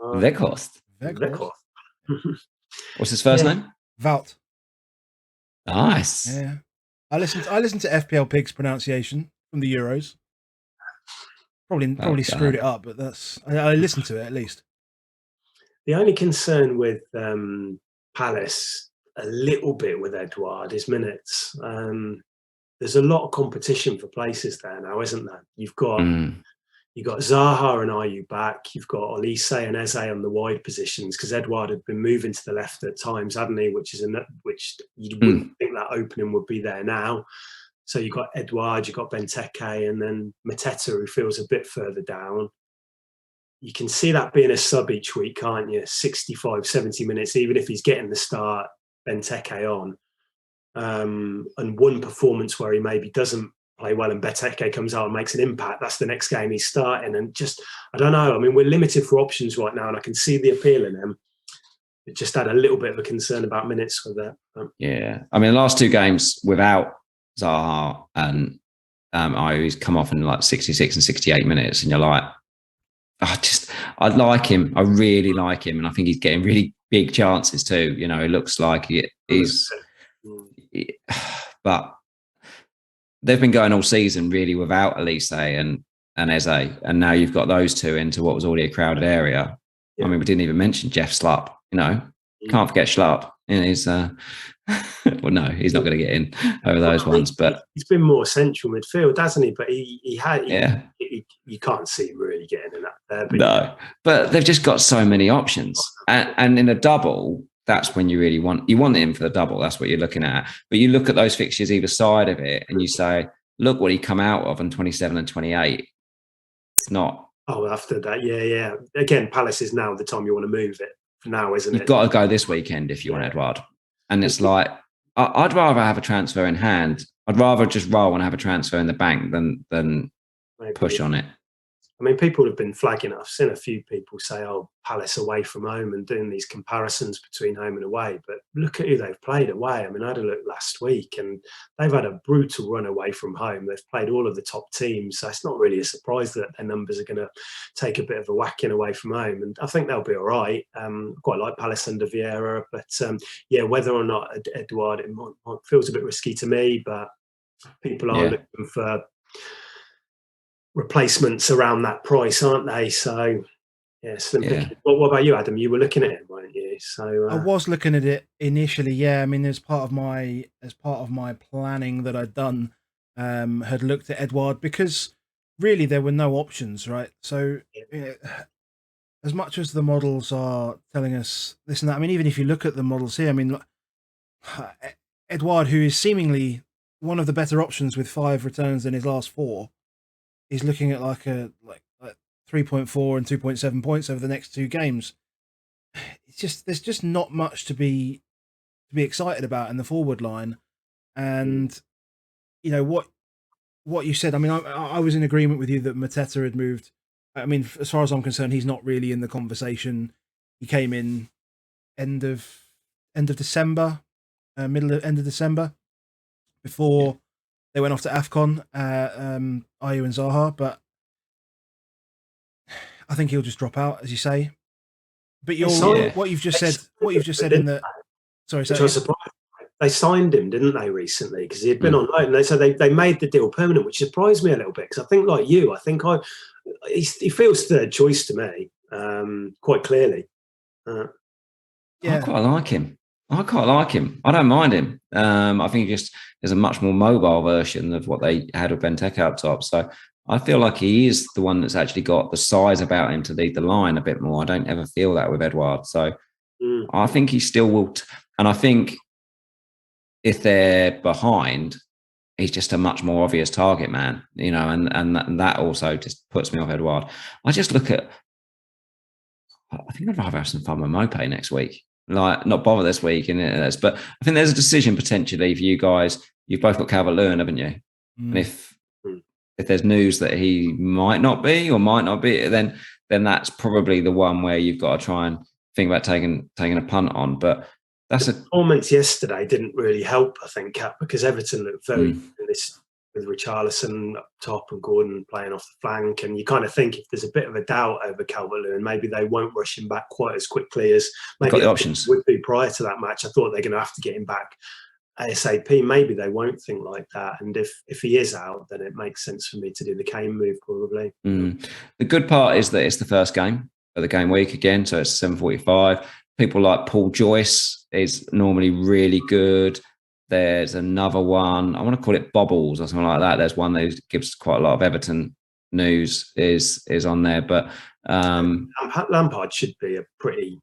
Weghorst. What's his first name? Wout. Nice. Yeah. I listened to FPL Pig's pronunciation from the Euros. Probably screwed it up, but I listened to it at least. The only concern with Palace a little bit with Edouard is minutes. There's a lot of competition for places there now, isn't there? You've got Zaha and Ayew back. You've got Olise and Eze on the wide positions because Edouard had been moving to the left at times, hadn't he? Which you wouldn't think that opening would be there now. So you've got Edouard, you've got Benteke, and then Mateta, who feels a bit further down. You can see that being a sub each week, can't you? 65, 70 minutes, even if he's getting the start, Benteke on. And one performance where he maybe doesn't play well and Benteke comes out and makes an impact, that's the next game he's starting. And just, I don't know. I mean, we're limited for options right now, and I can see the appeal in him. It just had a little bit of a concern about minutes with that. Yeah. I mean, the last two games without Zaha and he's come off in like 66 and 68 minutes, and you're like, I like him. I really like him, and I think he's getting really big chances too. You know, it looks like he's. But they've been going all season really without Olise and Eze, and now you've got those two into what was already a crowded area. Yeah. I mean, we didn't even mention Jeff Schlupp. You know, can't forget Schlupp. You know, he's well, no, he's not going to get in over those ones. But he's been more central midfield, hasn't he? But you can't see him really getting in that there. No, but they've just got so many options, and in a double, that's when you really want him for the double. That's what you're looking at. But you look at those fixtures either side of it, and you say, look what he come out of on 27 and 28. It's not. Oh, after that, yeah. Again, Palace is now the time you want to move it. For now, isn't it? You've got to go this weekend if you want Edouard. And it's like, I'd rather have a transfer in hand. I'd rather just roll and have a transfer in the bank than push on it. I mean, people have been flagging. I've seen a few people say, "Oh, Palace away from home," and doing these comparisons between home and away. But look at who they've played away. I mean, I had a look last week, and they've had a brutal run away from home. They've played all of the top teams, so it's not really a surprise that their numbers are going to take a bit of a whacking away from home. And I think they'll be all right. Quite like Palace under Vieira, but whether or not Edouard, it feels a bit risky to me. But people are looking for replacements around that price, aren't they? So what about you, Adam? You were looking at it, weren't you? So I was looking at it initially. Yeah, I mean, as part of my planning that I'd done, had looked at Edouard because really there were no options, right? So as much as the models are telling us this and that, I mean, even if you look at the models here, I mean, Edouard, who is seemingly one of the better options with 5 returns in his last 4, is looking at like 3.4 and 2.7 points over the next 2 games. It's just there's just not much to be excited about in the forward line, and you know what you said. I mean, I was in agreement with you that Mateta had moved. I mean, as far as I'm concerned, he's not really in the conversation. He came in end of December, end of December, before they went off to AFCON, Ayew and Zaha, but I think he'll just drop out, as you say. But what you've just said in the sorry, which I was surprised. They signed him, didn't they, recently? Because he had been on loan. So they made the deal permanent, which surprised me a little bit. Because I think, like you, he feels third choice to me, quite clearly. I quite like him. I don't mind him. I think there's a much more mobile version of what they had with Benteke up top. So I feel like he is the one that's actually got the size about him to lead the line a bit more. I don't ever feel that with Edouard. So I think he still will. And I think if they're behind, he's just a much more obvious target man, you know, and that also just puts me off Edouard. I just look at, I think I'd rather have some fun with Mopé next week. Like, not bother this week, but I think there's a decision potentially for you guys. You've both got Calvert-Lewin, haven't you? And if there's news that he might not be, then that's probably the one where you've got to try and think about taking a punt on. But that's the performance yesterday didn't really help, I think, Cap, because Everton looked very in this with Richarlison up top and Gordon playing off the flank, and you kind of think if there's a bit of a doubt over Calvert-Lewin, maybe they won't rush him back quite as quickly as maybe the options would be prior to that match. I thought they're going to have to get him back ASAP. Maybe they won't think like that, and if he is out, then it makes sense for me to do the Kane move probably. The good part is that it's the first game of the game week again, so it's 7:45. People like Paul Joyce is normally really good. There's another one, I want to call it Bobbles or something like that. There's one that gives quite a lot of Everton news is on there, but Lampard should be a pretty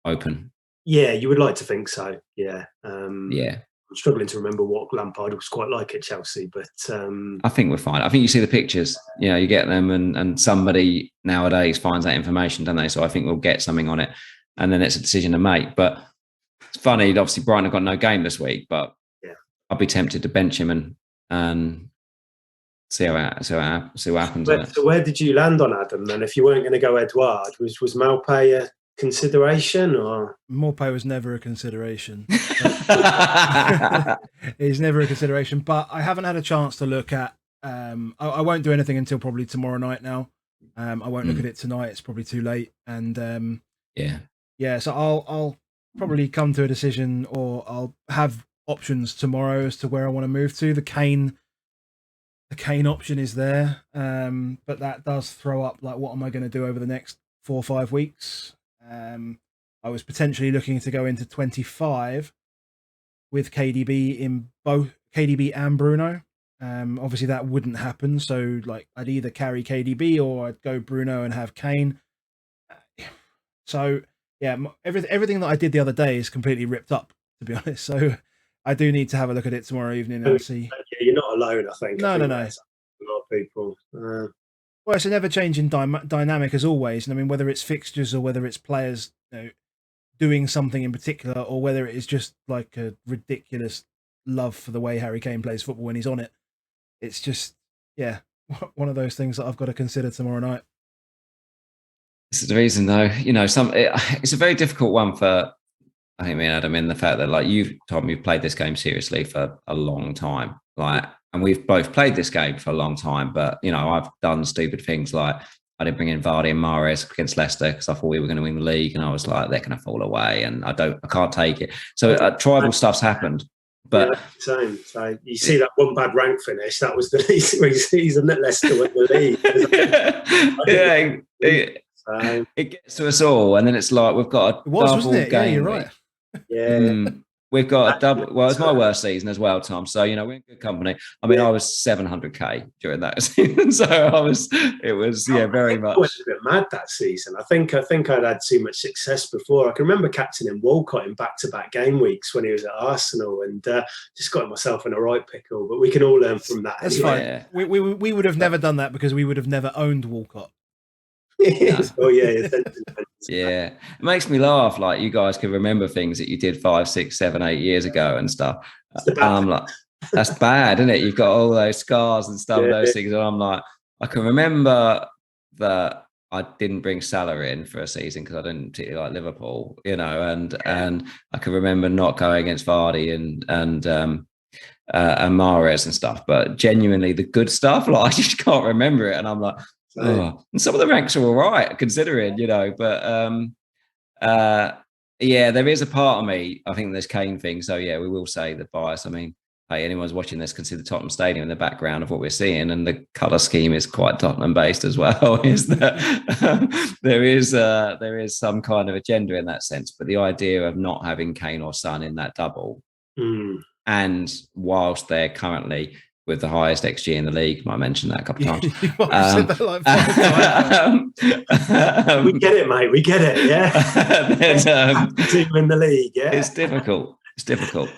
open. Yeah, you would like to think so. Yeah. Yeah. I'm struggling to remember what Lampard was quite like at Chelsea, but I think we're fine. I think you see the pictures, you know, you get them, and somebody nowadays finds that information, don't they? So I think we'll get something on it, and then it's a decision to make. But it's funny, obviously Brighton have got no game this week, but yeah, I'll be tempted to bench him and see what happens. So where did you land on Adam then? If you weren't going to go Edouard, was Maupay a consideration, or Maupay was never a consideration? He's never a consideration, but I haven't had a chance to look at. I won't do anything until probably tomorrow night. Now, I won't look at it tonight. It's probably too late. And yeah. So I'll probably come to a decision, or I'll have options tomorrow as to where I want to move to. The Kane option is there, but that does throw up like, what am I going to do over the next 4 or 5 weeks? I was potentially looking to go into 25 with KDB in both KDB and Bruno. Obviously that wouldn't happen, so like I'd either carry KDB or I'd go Bruno and have Kane. So yeah, everything that I did the other day is completely ripped up, to be honest. So I do need to have a look at it tomorrow evening and see. Yeah, you're not alone, I think. No. A lot of people. Well, it's an ever-changing dynamic as always, and I mean, whether it's fixtures or whether it's players, you know, doing something in particular, or whether it is just like a ridiculous love for the way Harry Kane plays football when he's on it. It's just, yeah, one of those things that I've got to consider tomorrow night. This is the reason, though. You know, it's a very difficult one for, I think, me and Adam, in the fact that, like, you've told me, you've played this game seriously for a long time, like, and we've both played this game for a long time. But you know, I've done stupid things like I didn't bring in Vardy and Mahrez against Leicester because I thought we were going to win the league, and I was like, they're going to fall away, and I can't take it. So tribal stuff's happened. But yeah, same. So you see that one bad rank finish. That was the season that Leicester won the league. It gets to us all, and then it's like we've got a double game. Yeah, you're right. Yeah. We've got a double. Well, it's my worst season as well, Tom. So, you know, we're in good company. I mean, I was 700k during that season, so it was very much. I was a bit mad that season. I think I'd had too much success before. I can remember captaining Walcott in back-to-back game weeks when he was at Arsenal, and just got myself in a right pickle. But we can all learn from that. That's anyway. Fine. We would have never done that because we would have never owned Walcott. Oh yeah, yeah. It makes me laugh. Like, you guys can remember things that you did 5, 6, 7, 8 years ago and stuff. And I'm like, that's bad, isn't it? You've got all those scars and stuff, and those things. And I'm like, I can remember that I didn't bring Salah in for a season because I didn't particularly like Liverpool, you know, and I can remember not going against Vardy and Mahrez and stuff. But genuinely, the good stuff, like, I just can't remember it, and I'm like. Oh. And some of the ranks are all right, considering, you know, but yeah, there is a part of me, I think, this Kane thing. So yeah, we will say the bias. I mean, hey, anyone's watching this can see the Tottenham Stadium in the background of what we're seeing, and the colour scheme is quite Tottenham based as well. Is that there is some kind of agenda in that sense, but the idea of not having Kane or Son in that double, and whilst they're currently with the highest XG in the league. Might mention that a couple of times. You might have said that like 5 times. We get it, mate. We get it. Yeah. Team in the league. Yeah. It's difficult. It's difficult.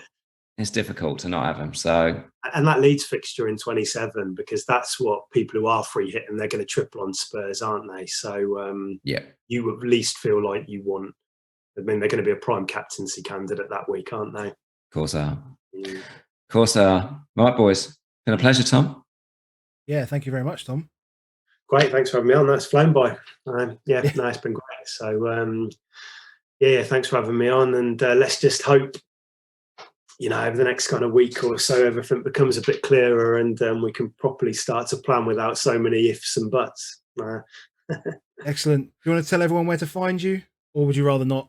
It's difficult to not have him. So, and that Leeds fixture in 27, because that's what people who are free hitting, they're going to triple on Spurs, aren't they? So yeah, you at least feel like you want. I mean, they're going to be a prime captaincy candidate that week, aren't they? Of course they are. Of course they are. Right, boys. Been a pleasure, Tom. Yeah, thank you very much, Tom. Great, thanks for having me on. That's flown by. Yeah, no, it's been great. So, yeah, thanks for having me on. And let's just hope, over the next kind of week or so, everything becomes a bit clearer and we can properly start to plan without so many ifs and buts. Excellent. Do you want to tell everyone where to find you, or would you rather not?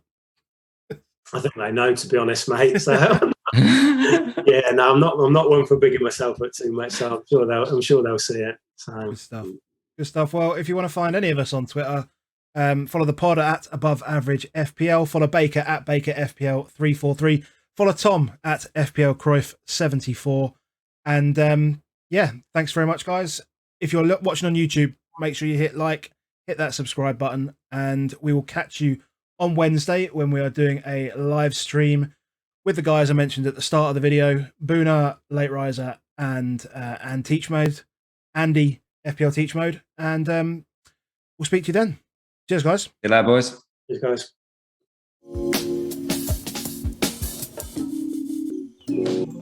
I think they know, to be honest, mate. So yeah, no, I'm not one for bigging myself up too much. So I'm sure they'll see it. So good stuff. Good stuff. Well, if you want to find any of us on Twitter, follow the pod at Above Average FPL. Follow Baker at Baker FPL 343. Follow Tom at FPL Cruyff 74. And yeah, thanks very much, guys. If you're watching on YouTube, make sure you hit like, hit that subscribe button, and we will catch you on Wednesday when we are doing a live stream with the guys I mentioned at the start of the video, Boona, Late Riser, and Teach Mode, Andy, FPL Teach Mode, and we'll speak to you then. Cheers, guys. Good luck, boys. Cheers, guys.